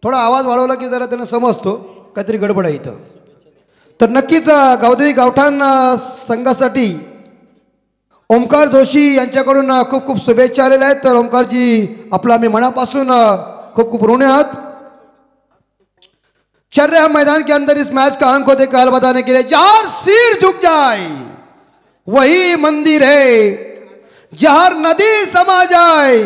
थोडा आवाज वाढवला की जरा त्यांना समजतो काहीतरी गडबड आहे इथं. तर नक्कीच गावदेवी गावठाण संघासाठी ओमकार जोशी यांच्याकडून खूप खूप शुभेच्छा आलेल्या आहेत. तर ओमकारजी आपला आम्ही मनापासून खूप खूप ऋणी आहात. चल रहे हम मैदान के अंदर इस मैच का अंक को देखकर हाल बताने के लिए जहां सिर झुक जाए वही मंदिर है, जहां नदी समा जाए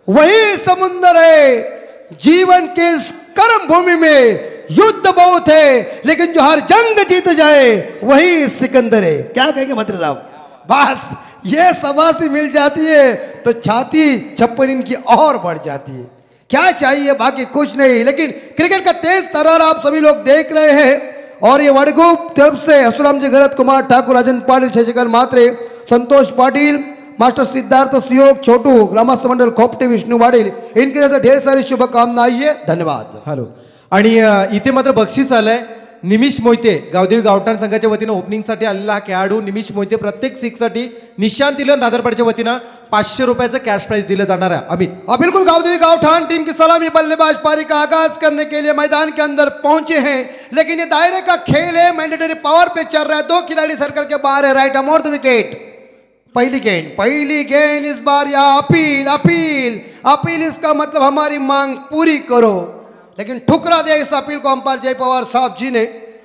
वही समुंदर है. जीवन के इस कर्म भूमि में युद्ध बहुत है लेकिन जो हर जंग जीत जाए वही सिकंदर है. क्या कहेंगे मंत्री साहब? बस ये सबासी मिल जाती है तो छाती 56 इंच की और बढ़ जाती है. क्या चाहिए, बाकी कुछ नहीं. लेकिन क्रिकेट का तेज तर्रार आप सभी लोग देख रहे हैं और ये वडगू तरफ से असुराम जी, गरत कुमार ठाकुर, राजन पाटिल, शशिकांत म्हात्रे, संतोष पाटिल, मास्टर सिद्धार्थ सियोग, छोटू, ग्रामस्थ मंडल खोपटे, विष्णु वाडिल, इनके तरफ से ढेर सारी शुभकामना आई है. धन्यवाद. हॅलो. आणि इथे मात्र बक्षीस आलंय. निमिष मोहिते गावदेवी गावठाण संघाच्या वतीनं ओपनिंगसाठी आलेला हा खेळाडू निमिष मोहिते प्रत्येक सिक्ससाठी निशांत तिलन दादरपाडच्या वतीनं 500 रुपयाचं कॅश प्राइज दिलं जाणार आहे. अमित. बिल्कुल गावदेवी गावठाण टीम की सलामी बल्लेबाज पारी का आगाज करने के लिए मैदान के अंदर पहुंचे हैं. लेकिन ये दायरे का खेल है, मैंडेटरी पावर पे चल रहा है. 2 खिलाड़ी सर्कल के बाहर है. Right अमोर the wicket. पहली गेंद इस बार या अपील अपील अपील इसका मतलब हमारी मांग पूरी करो. लेकिन ठुकरा दिया इस अपील को अंपायर जय पवार साहब जी ने.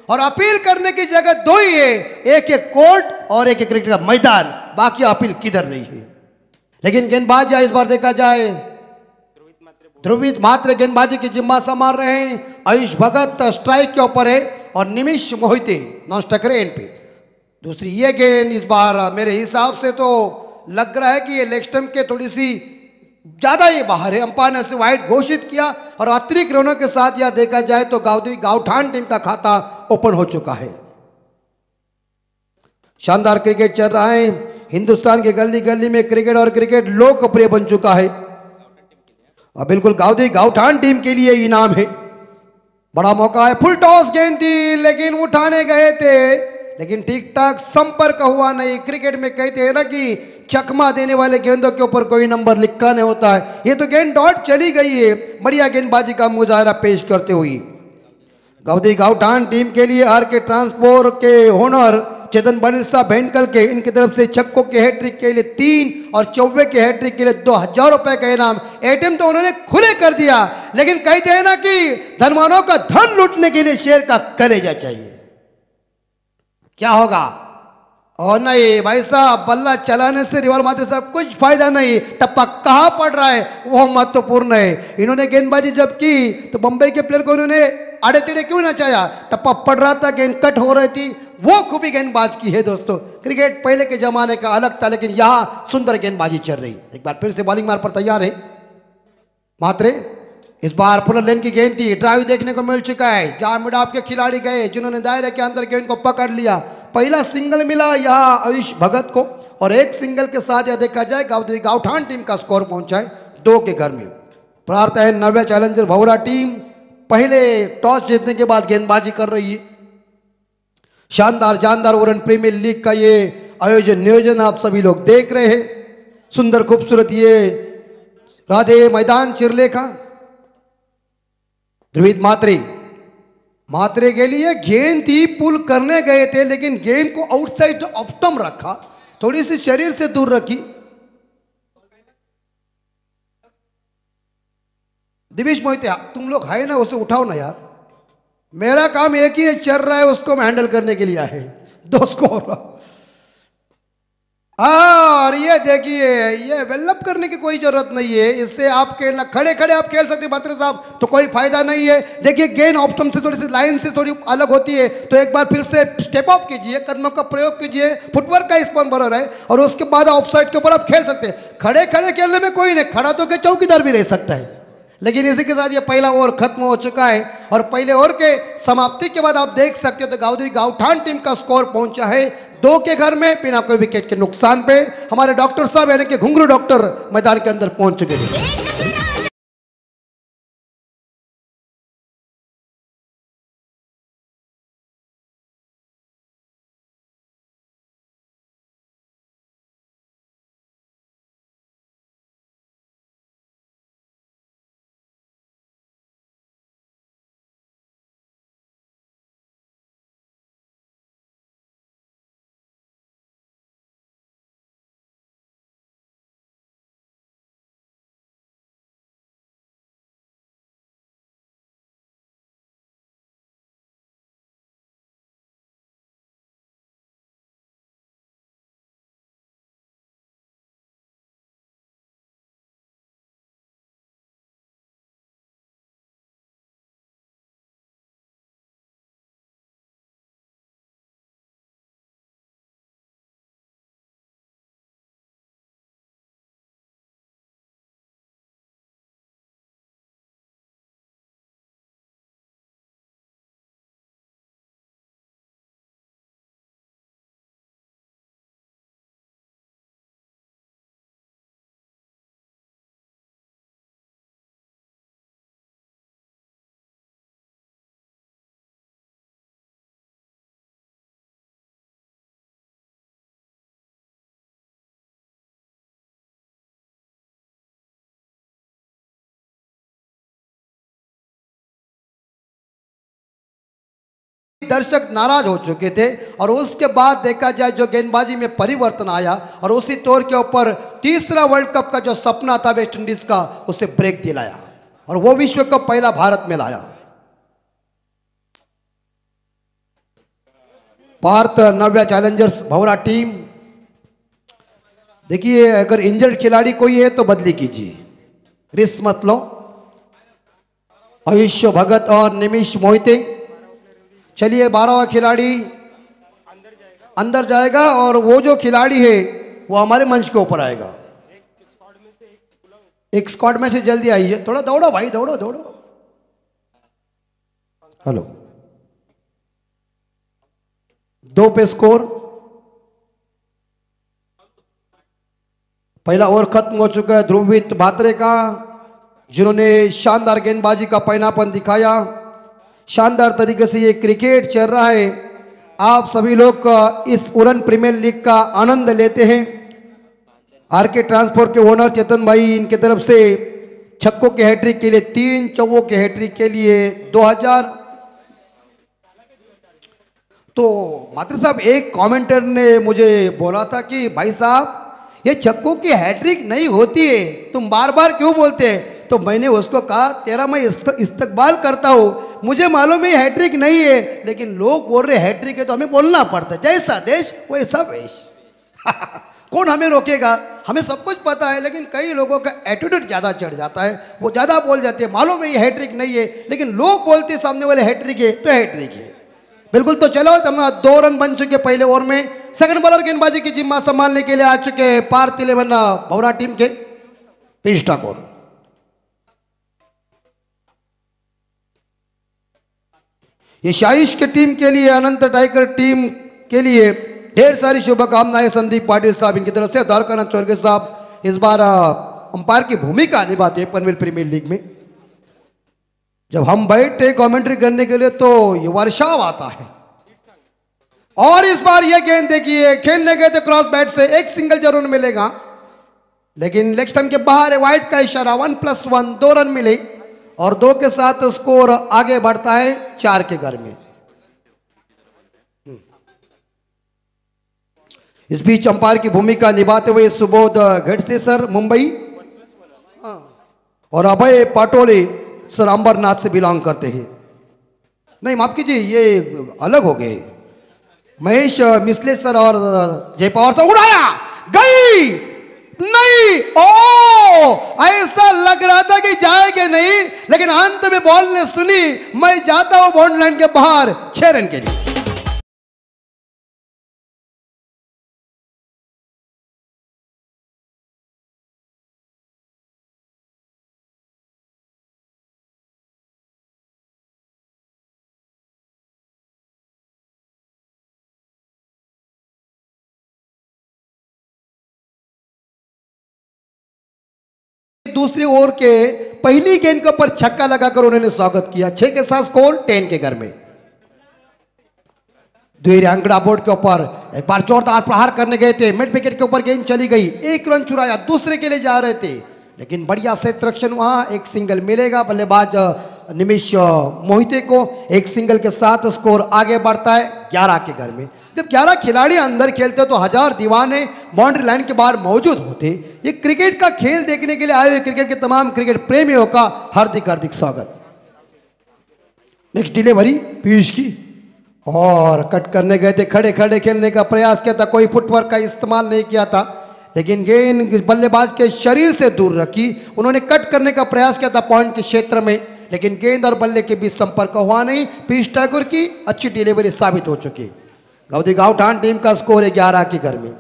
और अपील करने की जगह 2 ही है, एक कोर्ट और एक क्रिकेट का मैदान. बाकी अपील किधर नहीं है. लेकिन गेंदबाज इस बार देखा जाए ध्रुवित मात्रे गेंदबाजी की जिम्मा संभाल रहे हैं. आयुष भगत स्ट्राइक के ऊपर है और निमिष मोहिते नॉन स्ट्राइकर एंड पे. दूसरी ये गेंद इस बार मेरे हिसाब से तो लग रहा है कि ये लेग स्टंप के थोड़ी सी ज्यादा ही बाहर है. अंपायर ने इसे वाइड घोषित किया और अतिरिक्त रनों के साथ यह देखा जाए तो गावदेवी गावठाण टीम का खाता ओपन हो चुका है. शानदार क्रिकेट चल रहा है. हिंदुस्तान के गली गली में क्रिकेट और क्रिकेट लोकप्रिय बन चुका है. और बिल्कुल गावदेवी गावठाण टीम के लिए इनाम है. बड़ा मौका है. फुल टॉस गेंद थी लेकिन उठाने गए थे लेकिन ठीक ठाक संपर्क हुआ नहीं. क्रिकेट में कहते हैं ना कि चकमा देने वाले गेंदों के ऊपर कोई नंबर लिखा नहीं होता है. ये तो गेंद डॉट चली गई है. बढ़िया गेंदबाजी का मुजाहरा पेश करते हुए गावदेवी गावठाण टीम के लिए आर के ट्रांसपोर्ट के ओनर चेतन बनिल साहब भेंडकल के इनकी तरफ से छक्कों के हैट्रिक के लिए 3 और चौवे के हैट्रिक के लिए 2000 रुपए का इनाम. एटीएम तो उन्होंने खुले कर दिया लेकिन कहते हैं ना कि धनवानों का धन लूटने के लिए शेर का कलेजा चाहिए. क्या होगा? और नहीं भाई साहब, बल्ला चलाने से रिवाल मात्र साहब कुछ फायदा नहीं. टप्पा कहाँ पड़ रहा है वो महत्वपूर्ण है. इन्होंने गेंदबाजी जब की तो बंबई के प्लेयर को उन्होंने आड़े टेढ़े क्यों ना चाहा. टप्पा पड़ रहा था, गेंद कट हो रही थी. वो खूबी गेंदबाज की है दोस्तों. क्रिकेट पहले के जमाने का अलग था लेकिन यहाँ सुंदर गेंदबाजी चल रही. एक बार फिर से बॉलिंग मार पर तैयार है मात्रे. इस बार फुल लेन की गेंद थी. ड्राइव देखने को मिल चुका है. जहां मिड ऑफ के खिलाड़ी गए जिन्होंने दायरे के अंदर गेंद को पकड़ लिया. पहला सिंगल मिला यहाँ आयुष भगत को और एक सिंगल के साथ यह देखा जाए गावदेवी गावठाण टीम का स्कोर पहुंचा है 2 के घर में. प्रार्थ है नव्या चैलेंजर भौरा टीम पहले टॉस जीतने के बाद गेंदबाजी कर रही है. शानदार जानदार ओरन प्रीमियर लीग का ये आयोजन नियोजन आप सभी लोग देख रहे हैं. सुंदर खूबसूरत ये राधे मैदान चिरलेखा. ध्रुवित मात्रे के लिए गेंद थी, पुल करने गए थे लेकिन गेंद को आउटसाइड ऑफ्टम रखा, थोड़ी सी शरीर से दूर रखी. दिविश मोहिते तुम लोग है ना, उसे उठाओ ना यार. मेरा काम एक ही चल रहा है, उसको मैं हैंडल करने के लिए है. 2 स्कोर. और ये देखिए ये डेवलप करने की कोई जरूरत नहीं है. इससे आप खेलना खड़े खड़े आप खेल सकते मात्रे साहब तो कोई फायदा नहीं है. देखिए गेंद ऑप्टम से थोड़ी सी लाइन से थोड़ी अलग होती है तो एक बार फिर से स्टेप अप कीजिए, कदमों का प्रयोग कीजिए, फुटवर्क का स्पन बरर है और उसके बाद ऑफसाइड के ऊपर आप खेल सकते हैं. खड़े खड़े खेलने में कोई नहीं, खड़ा तो के चौकीदार भी रह सकता है. लेकिन इसी के साथ ये पहला ओवर खत्म हो चुका है और पहले ओवर के समाप्ति के बाद आप देख सकते हो तो गावदेवी गावठाण टीम का स्कोर पहुंचा है 2 के घर में बिना कोई विकेट के नुकसान पे. हमारे डॉक्टर साहब यानी कि घुंघरू डॉक्टर मैदान के अंदर पहुंच चुके हैं. दर्शक नाराज हो चुके थे और उसके बाद देखा जाए जो गेंदबाजी में परिवर्तन आया और उसी तौर के ऊपर तीसरा वर्ल्ड कप का जो सपना था वेस्ट इंडीज का उसे ब्रेक दिलाया और वो विश्व कप पहला भारत में लाया। भारत नव्या चैलेंजर्स भौरा टीम। देखिए अगर इंजर्ड खिलाड़ी कोई है तो बदली कीजिए, रिस्क मत लो। आयुष्य भगत और निमिष मोहिते, चलिए 12वां खिलाड़ी अंदर जाएगा और वो जो खिलाड़ी है वो हमारे मंच के ऊपर आएगा। एक स्क्वाड में से जल्दी आइए, थोड़ा दौड़ो भाई, दौड़ो दौड़ो। हेलो, 2 पे स्कोर। पहला ओवर खत्म हो चुका है ध्रुवित भात्रे का, जिन्होंने शानदार गेंदबाजी का पैनापन दिखाया। शानदार तरीके से ये क्रिकेट चल रहा है। आप सभी लोग इस उड़न प्रीमियर लीग का आनंद लेते हैं। आरके ट्रांसपोर्ट के ओनर चेतन भाई, इनके तरफ से छक्कों के हैट्रिक के लिए 3, चौवों के हैट्रिक के लिए 2000। तो मात्र साहब एक कमेंटर ने मुझे बोला था कि भाई साहब ये छक्कों की हैट्रिक नहीं होती है, तुम बार बार क्यों बोलते हैं? तो मैंने उसको कहा तेरा मैं इस्तकबाल करता हूँ, मुझे मालूम है हैट्रिक नहीं है, लेकिन लोग बोल रहे हैट्रिक है तो हमें बोलना पड़ता है। जैसा देश वैसा वेश। कौन हमें रोकेगा? हमें सब कुछ पता है, लेकिन कई लोगों का एटीट्यूड ज़्यादा चढ़ जाता है, वो ज़्यादा बोल जाते हैं। मालूम है ये हैट्रिक नहीं है, लेकिन लोग बोलते सामने वाले हैट्रिक है तो हैट्रिक है। बिल्कुल। तो चलो, 2 रन बन चुके पहले ओवर में। सेकंड बॉलर गेंदबाजी की जिम्मा संभालने के लिए आ चुके भारत 11 भौरा टीम के पीयूष ठाकुर। ये शाइश की टीम के लिए, अनंत टाइगर टीम के लिए ढेर सारी शुभकामनाएं संदीप पाटिल साहब इनकी तरफ से। द्वारकानाथ चौरगे साहब इस बार अंपायर की भूमिका निभाते हैं पनवेल प्रीमियर लीग में। जब हम बैठे कमेंट्री करने के लिए तो ये वर्षाव आता है। और इस बार ये गेंद देखिए, खेलने गए थे क्रॉस बैट से, एक सिंगल जरूर मिलेगा, लेकिन लेग स्टंप के बाहर है। वाइड का इशारा, 1+1, 2 रन मिले और 2 के साथ स्कोर आगे बढ़ता है 4 के घर में। इस बीच अंपायर की भूमिका निभाते हुए सुबोध घटसे सर मुंबई और अभय पाटोले सर अंबरनाथ से बिलोंग करते हैं। नहीं माफ कीजिए, ये अलग हो गए। महेश मिसले सर और जयपवार सर। उड़ाया, गई नहीं, ओ ऐसा लग रहा था कि जाएगा नहीं, लेकिन अंत में बॉल ने सुनी, मैं जाता हूं बाउंड्री लाइन के बाहर 6 रन के लिए। दूसरी ओवर के पहली गेंद के ऊपर छक्का लगाकर उन्होंने स्वागत किया। 6 के साथ स्कोर 10 के घर में। द्वितीय अंकड़ा बोर्ड के ऊपर एक बार जोरदार प्रहार करने गए थे, मिड विकेट के ऊपर गेंद चली गई, 1 रन चुराया, दूसरे के लिए जा रहे थे, लेकिन बढ़िया सेट रक्षण वहां। एक सिंगल मिलेगा बल्लेबाज निमिष मोहिते को। एक सिंगल के साथ स्कोर आगे बढ़ता है 11 के घर में। जब 11 खिलाड़ी अंदर खेलते तो 1000 दीवाने बाउंड्री लाइन के बाहर मौजूद होते। ये क्रिकेट का खेल देखने के लिए आए हुए क्रिकेट के तमाम क्रिकेट प्रेमियों का हार्दिक हार्दिक स्वागत। नेक्स्ट डिलीवरी पीयूष की, और कट करने गए थे, खड़े खड़े खेलने का प्रयास किया था, कोई फुटवर्क का इस्तेमाल नहीं किया था, लेकिन गेंद बल्लेबाज के शरीर से दूर रखी। उन्होंने कट करने का प्रयास किया था पॉइंट के क्षेत्र में, लेकिन गेंद और बल्ले के बीच संपर्क हुआ नहीं। पीयूष ठाकुर की अच्छी डिलीवरी साबित हो चुकी। गाउदी गावठान टीम का स्कोर है 11 के घर में।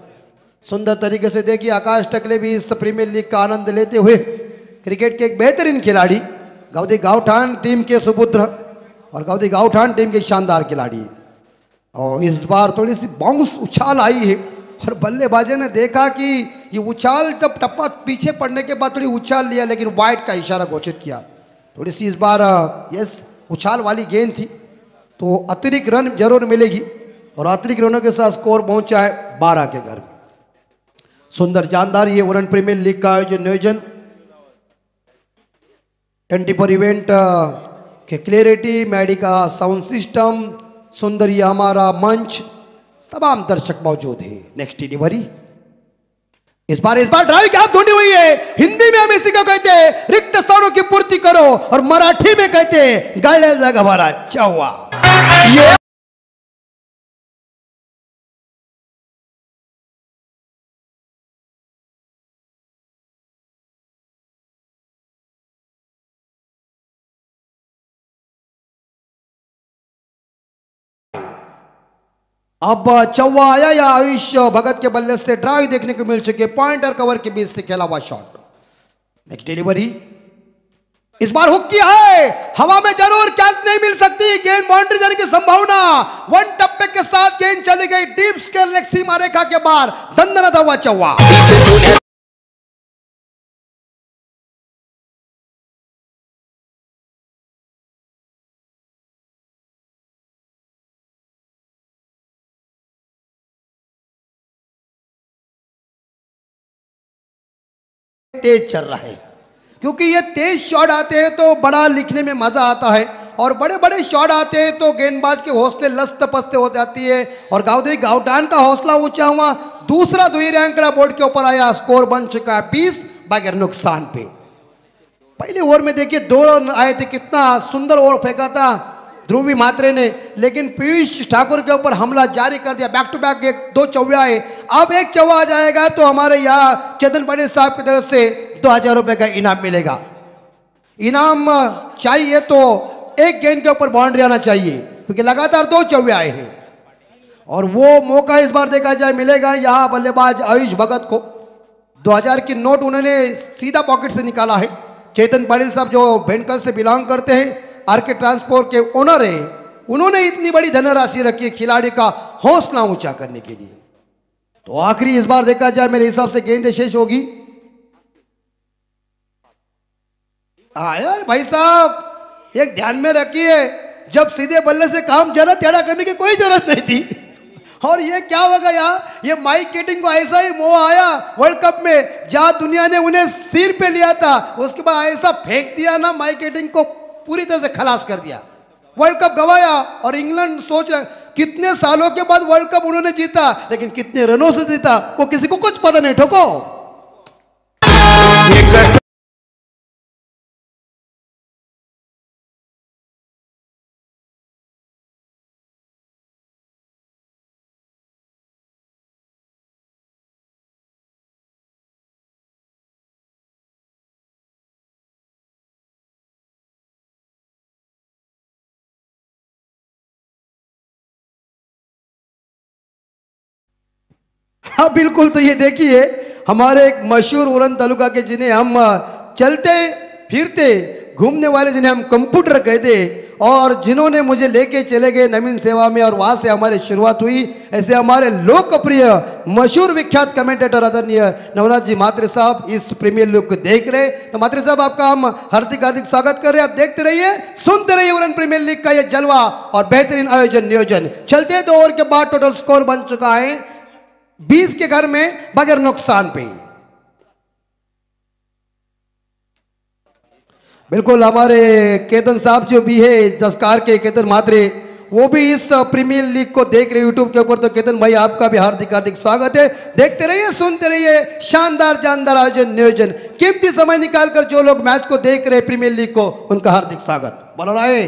सुंदर तरीके से देखिए आकाश टकले भी इस प्रीमियर लीग का आनंद लेते हुए। क्रिकेट के एक बेहतरीन खिलाड़ी गाउदी गावठान टीम के सुपुत्र और गाउदी गावठान टीम के शानदार खिलाड़ी। और इस बार थोड़ी सी बाउंस उछाल आई है और बल्लेबाजों ने देखा कि ये उछाल जब टप्पा पीछे पड़ने के बाद थोड़ी उछाल लिया, लेकिन वाइड का इशारा घोषित किया। थोड़ी सी इस बार यस उछाल वाली गेंद थी, तो अतिरिक्त रन जरूर मिलेगी और अतिरिक्त रनों के साथ स्कोर पहुंचा है 12 के घर में। सुंदर जानदार ये वरुण प्रीमियर लीग का नियोजन 24 इवेंट के क्लियरिटी, मैडी का साउंड सिस्टम, सुंदर ये हमारा मंच, तमाम दर्शक मौजूद है। नेक्स्ट डिलीवरी इस बार ड्राइव गैप ढूंढी हुई है। हिंदी में हम इसी को कहते हैं रिक्त स्थानों की पूर्ति करो, और मराठी में कहते हैं गाड़े जगह भरा चौवा। ये अब चौवा आया या आयुष भगत के बल्ले से ड्राइव देखने को मिल चुके, पॉइंट और कवर के बीच से खेला हुआ शॉट। नेक्स्ट डिलीवरी इस बार हुक किया है, हवा में जरूर कैच नहीं मिल सकती, गेंद बाउंड्री जाने की संभावना। वन टप्पे के साथ गेंद चली गई डीप स्केल लेग सीमा रेखा के बाहर, दंदनाता हुआ चौवा। तेज चल रहा है, क्योंकि ये तेज शॉट आते हैं तो बड़ा लिखने में मजा आता है, और बड़े बड़े शॉट आते हैं तो गेंदबाज के हौसले लस्त पस्त हो जाती है। और गावदेवी गावटान का हौसला ऊंचा हुआ, दूसरा द्वितीय अंक बोर्ड के ऊपर आया, स्कोर बन चुका है 20 बगैर नुकसान पे। पहले ओवर में देखिए 2 रन आए थे, कितना सुंदर ओवर फेंका था ध्रुवी म्हात्रे ने, लेकिन पीयूष ठाकुर के ऊपर हमला जारी कर दिया। बैक टू बैक 2 चौवे आए, अब 1 चौवा आ जाएगा तो हमारे यहाँ चेतन पाटिल साहब की तरफ से 2000 रुपए का इनाम मिलेगा। इनाम चाहिए तो 1 गेंद के ऊपर बाउंड्री आना चाहिए, क्योंकि लगातार 2 चौवे आए हैं, और वो मौका इस बार देखा जाए मिलेगा यहाँ बल्लेबाज आयुष भगत को। 2000 की नोट उन्होंने सीधा पॉकेट से निकाला है। चेतन पाटिल साहब जो भेंडकल से बिलोंग करते हैं, आरके ट्रांसपोर्ट के ओनर है, उन्होंने इतनी बड़ी धनराशि रखी है खिलाड़ी का हौसला ऊंचा करने के लिए। तो आखिरी इस बार देखा जाए मेरे हिसाब से गेंद शेष होगी। यार भाई साहब एक ध्यान में रखिए, जब सीधे बल्ले से काम जरा टेढ़ा करने की कोई जरूरत नहीं थी। और ये क्या होगा यार, ये माइक केटिंग को ऐसा ही मोह आया वर्ल्ड कप में, जहां दुनिया ने उन्हें सिर पे लिया था, उसके बाद ऐसा फेंक दिया ना, माइक केटिंग को पूरी तरह से खलास कर दिया, वर्ल्ड कप गवाया। और इंग्लैंड सोच कितने सालों के बाद वर्ल्ड कप उन्होंने जीता, लेकिन कितने रनों से जीता वो किसी को कुछ पता नहीं। ठोको हाँ बिल्कुल। तो ये देखिए हमारे एक मशहूर उरन तालुका के, जिन्हें हम चलते फिरते घूमने वाले, जिन्हें हम कंप्यूटर कहते, और जिन्होंने मुझे लेके चले गए नवीन सेवा में, और वहाँ से हमारी शुरुआत हुई। ऐसे हमारे लोकप्रिय मशहूर विख्यात कमेंटेटर आदरणीय नवराज जी म्हात्रे साहब इस प्रीमियर लीग को देख रहे। तो म्हात्रे साहब आपका हम हार्दिक हार्दिक स्वागत कर रहे हैं। आप देखते रहिए, सुनते रहिए उरन प्रीमियर लीग का ये जलवा और बेहतरीन आयोजन नियोजन। चलते 2 ओवर के बाद टोटल स्कोर बन चुका है 20 के घर में बगैर नुकसान पे। बिल्कुल हमारे केतन साहब जो भी है जसकार के केतन म्हात्रे, वो भी इस प्रीमियर लीग को देख रहे यूट्यूब के ऊपर। तो केतन भाई आपका भी हार्दिक हार्दिक स्वागत है। देखते रहिए, सुनते रहिए, शानदार जानदार आयोजन नियोजन, कीमती समय निकालकर जो लोग मैच को देख रहे प्रीमियर लीग को, उनका हार्दिक स्वागत। बोलो राय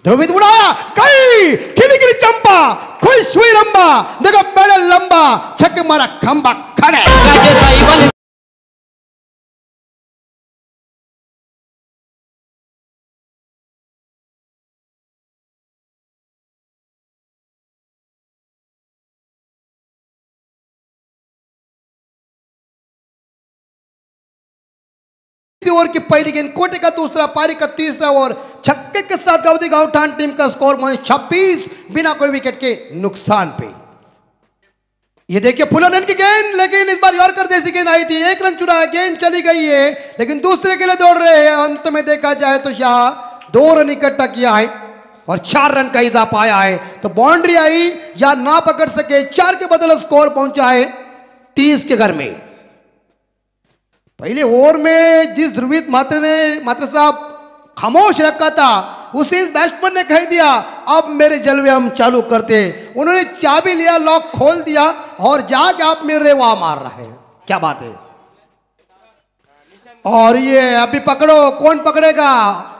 ध्रुवित उड़ाया कई खिली चंपा, खुश हुई रंबा, देखो बड़े लंबा, छक्के मारा खंबा खड़े। ओवर की पहली गेंद, कोटे का दूसरा, पारी का तीसरा ओवर, छक्के के साथ गावदेवी गावठान टीम का स्कोर 26 बिना कोई विकेट के नुकसान पे। ये देखिए फुलन की गेंद, लेकिन इस बार यॉर्कर जैसी गेंद आई थी, 1 रन चुरा, गेंद चली गई है, लेकिन दूसरे के लिए दौड़ रहे हैं। अंत में देखा जाए तो यहाँ 2 रन इकट्ठा किया है और 4 रन का इजाफा आया है। तो बाउंड्री आई या ना पकड़ सके, 4 के बदले स्कोर पहुंचा है 30 के घर में। पहले ओवर में जिस ध्रुवित म्हात्रे साहब खामोश रखा था, उसी इस बैट्समैन ने कह दिया अब मेरे जलवे हम चालू करते हैं। उन्होंने चाबी लिया, लॉक खोल दिया और जाके आप मेरे वाह मार रहे हैं। क्या बात है। और ये अभी पकड़ो, कौन पकड़ेगा?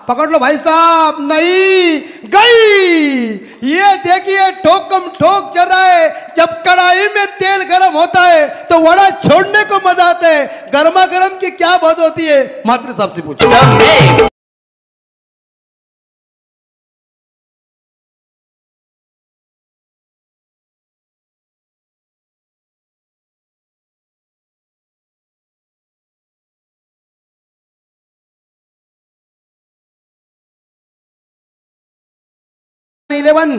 पकड़ लो भाई साहब। नहीं गई। ये देखिए ठोकम ठोक चल रहा है। जब कढ़ाई में तेल गर्म होता है तो वड़ा छोड़ने को मजा आता है। गर्मा गर्म की क्या बात होती है, मात्र साहब से पूछो। इलेवन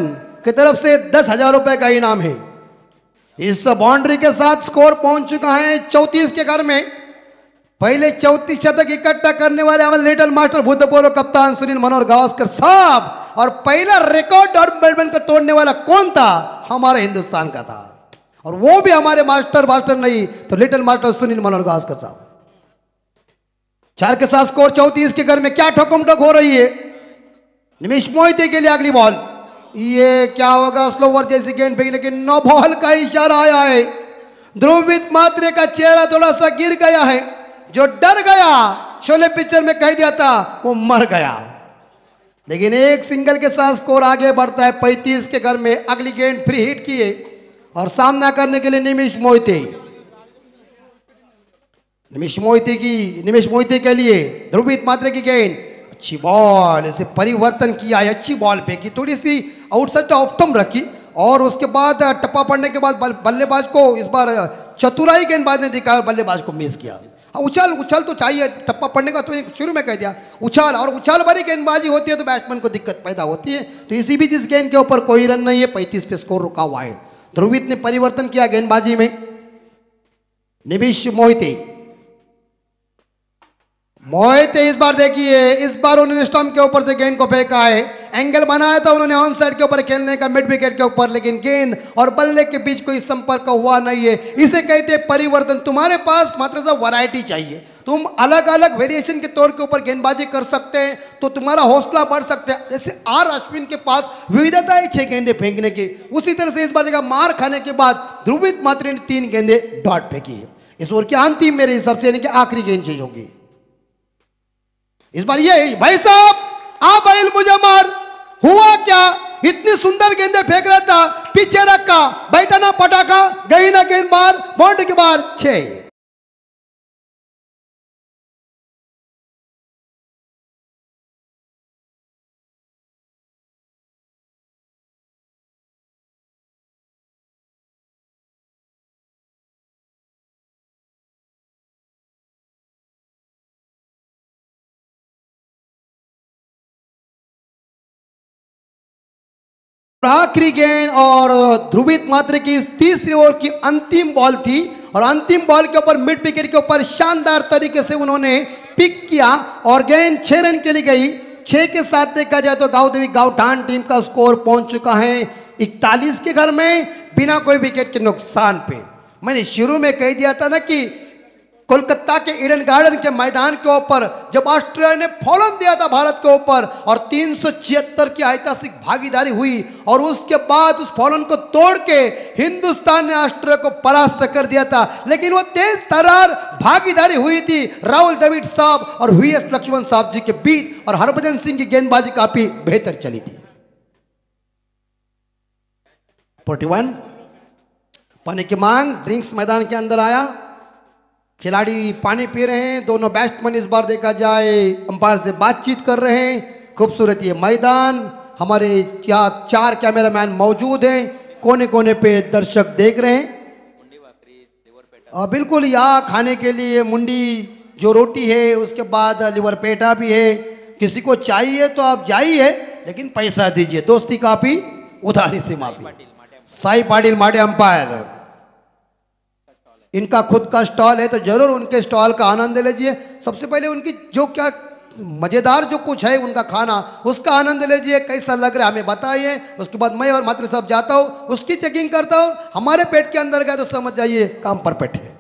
की तरफ से 10,000 रुपए का इनाम है। इस बाउंड्री के साथ स्कोर पहुंच चुका है 34 के घर में। पहले 34 शतक इकट्ठा करने वाले हमारे लिटिल मास्टर भूतपूर्व कप्तान सुनील मनोहर गावस्कर साहब। और पहला रिकॉर्ड और बैडमिंटन का तोड़ने वाला कौन था? हमारे हिंदुस्तान का था। और वो भी हमारे मास्टर नहीं तो लिटिल मास्टर सुनील मनोहर गावस्कर साहब। 4 के साथ स्कोर 34 के घर में। क्या ठोकम ठोक हो रही है। निमिष मोहिते के लिए अगली बॉल। ये क्या होगा? स्लोवर जैसी गेंद फेंकी, लेकिन नो बॉल का इशारा आया है। ध्रुवित मात्रे का चेहरा थोड़ा सा गिर गया है। जो डर गया, शोले पिक्चर में कह दिया था, वो मर गया। लेकिन एक सिंगल के साथ स्कोर आगे बढ़ता है 35 के घर में। अगली गेंद फ्री हिट किए और सामना करने के लिए निमिष मोहिते। निमिष मोहिते के लिए ध्रुवित मात्रे की गेंद। अच्छी बॉल, इसे परिवर्तन किया है। अच्छी बॉल फेंकी, थोड़ी सी आउटसाइड ऑप्टम रखी और उसके बाद टप्पा पड़ने के बाद बल्लेबाज को इस बार चतुराई गेंदबाज ने दिखाया, बल्लेबाज को मिस किया। उछल तो चाहिए, टप्पा पड़ने का तो एक शुरू में कह दिया उछाल, और उछाल भरी गेंदबाजी होती है तो बैट्समैन को दिक्कत पैदा होती है। तो इसी बीच इस गेंद के ऊपर कोई रन नहीं है। 35 पे स्कोर रुका हुआ है। ध्रुवित ने परिवर्तन किया गेंदबाजी में। निमिष मोहिते इस बार देखिए, इस बार उन्होंने स्टंप के ऊपर से गेंद को फेंका है। एंगल बनाया था उन्होंने ऑन साइड के ऊपर खेलने का, मिड विकेट के ऊपर, लेकिन गेंद और बल्ले के बीच कोई संपर्क हुआ नहीं है। इसे कहते हैं परिवर्तन। तुम्हारे पास मात्र सा वैरायटी चाहिए। तुम अलग अलग वेरिएशन के तौर के ऊपर गेंदबाजी कर सकते हैं तो तुम्हारा हौसला बढ़ सकता है। जैसे आर अश्विन के पास विविधता है 6 गेंदे फेंकने की, उसी तरह से इस बार जगह मार खाने के बाद ध्रुवित मात्रे ने 3 गेंदे डॉट फेंकी है। इस ओवर की अंतिम मेरे हिसाब से यानी कि आखिरी गेंद चेंज होगी इस बार। ये भाई साहब आप बैल मुझे मार, हुआ क्या? इतनी सुंदर गेंदे फेंक रहा था, पीछे रखा, बैठा ना पटाखा, गई ना गेंद बार, बाउंड्री के बाहर 6। आखिरी गेंद और ध्रुवित मात्रे की तीसरी ओवर की अंतिम बॉल थी और अंतिम बॉल के ऊपर मिड विकेट के ऊपर शानदार तरीके से उन्होंने पिक किया और गेंद 6 रन के लिए गई। 6 के साथ देखा जाए तो गांव-देवी गावठान टीम का स्कोर पहुंच चुका है 41 के घर में बिना कोई विकेट के नुकसान पे। मैंने शुरू में कह दिया था ना कि कोलकाता के ईडन गार्डन के मैदान के ऊपर जब ऑस्ट्रेलिया ने फॉलन दिया था भारत के ऊपर और 376 की ऐतिहासिक भागीदारी हुई और उसके बाद उस फॉलन को तोड़ के हिंदुस्तान ने ऑस्ट्रेलिया को परास्त कर दिया था। लेकिन वो तेज तर्रार भागीदारी हुई थी राहुल द्रविड़ साहब और वीएस लक्ष्मण साहब जी के बीच और हरभजन सिंह की गेंदबाजी काफी बेहतर चली थी। 41 पानी की मांग, ड्रिंक्स मैदान के अंदर आया, खिलाड़ी पानी पी रहे हैं। दोनों बैट्समैन इस बार देखा जाए अंपायर से बातचीत कर रहे हैं। खूबसूरत ये मैदान, हमारे 4 कैमरामैन मौजूद हैं, कोने कोने पे दर्शक देख रहे हैं। और बिल्कुल यहाँ खाने के लिए मुंडी जो रोटी है, उसके बाद लिवर पेटा भी है। किसी को चाहिए तो आप जाइए, लेकिन पैसा दीजिए। दोस्ती काफी उधारी से माफी। साई पाटिल माटे अंपायर, इनका खुद का स्टॉल है तो जरूर उनके स्टॉल का आनंद लीजिए। सबसे पहले उनकी जो क्या मजेदार जो कुछ है उनका खाना, उसका आनंद लीजिए। कैसा लग रहा है हमें बताइए। उसके बाद मैं और मात्र साहब जाता हूँ, उसकी चेकिंग करता हूँ। हमारे पेट के अंदर गया तो समझ जाइए काम परफेक्ट है।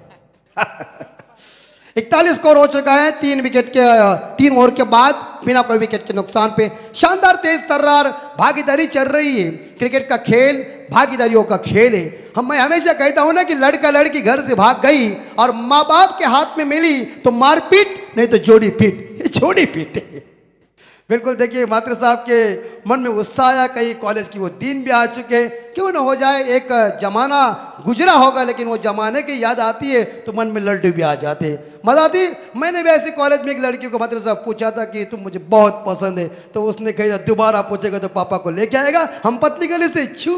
41 स्कोर हो चुका है 3 ओवर के बाद बिना कोई विकेट के नुकसान पे। शानदार तेज तर्रार भागीदारी चल रही है। क्रिकेट का खेल भागीदारियों का खेल है। मैं हमेशा कहता हूं ना कि लड़का लड़की घर से भाग गई और माँ बाप के हाथ में मिली तो मारपीट, नहीं तो जोड़ी पीट। ये जोड़ी पीट है। बिल्कुल देखिए मात्र साहब के मन में उत्साह आया, कई कॉलेज की वो दिन भी आ चुके। क्यों ना हो जाए, एक जमाना गुजरा होगा लेकिन वो जमाने की याद आती है तो मन में लड्डू भी आ जाते हैं, मजा आती। मैंने भी ऐसे कॉलेज में एक लड़की को मात्र साहब पूछा था कि तुम मुझे बहुत पसंद है, तो उसने कहा दोबारा पूछेगा तो पापा को लेके आएगा, हम पतली गली से छू।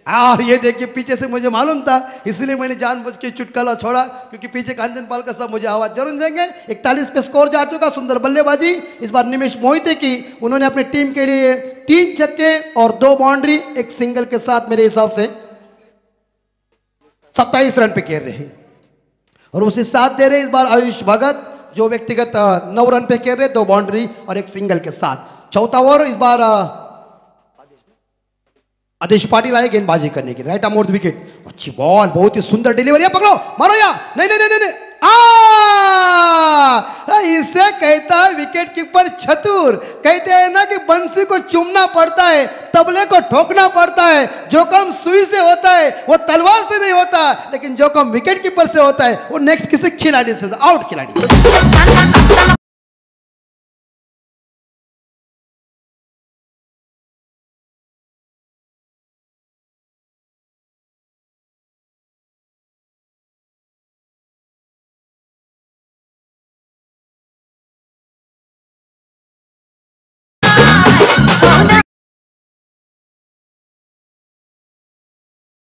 और ये देखिए पीछे से मुझे मालूम था, इसलिए मैंने जानबूझ के चुटकुला छोड़ा, क्योंकि पीछे कांचन पाल का सब मुझे आवाज जरूर देंगे। 41 पे स्कोर जा चुका, सुंदर बल्लेबाजी इस बार निमिष मोहिते की। उन्होंने अपनी टीम के लिए 3 छक्के और 2 बाउंड्री, 1 सिंगल के साथ मेरे हिसाब से 27 रन पे खेल रहे। और उसे साथ दे रहे इस बार आयुष भगत, जो व्यक्तिगत 9 रन पे खेल रहे, 2 बाउंड्री और 1 सिंगल के साथ। चौथा ओवर इस बार आदेश पाटिल आए गेंदबाजी करने की, राइट आर्म विकेट। अच्छी बॉल, बहुत ही सुंदर डिलीवरी, पकड़ो मारो या नहीं नहीं नहीं नहीं इसे कहता है विकेट कीपर चतुर। कहते हैं ना कि बंसी को चूमना पड़ता है, तबले को ठोकना पड़ता है। जो काम सुई से होता है वो तलवार से नहीं होता, लेकिन जो काम विकेट कीपर से होता है वो नेक्स्ट किसी खिलाड़ी से, आउट खिलाड़ी।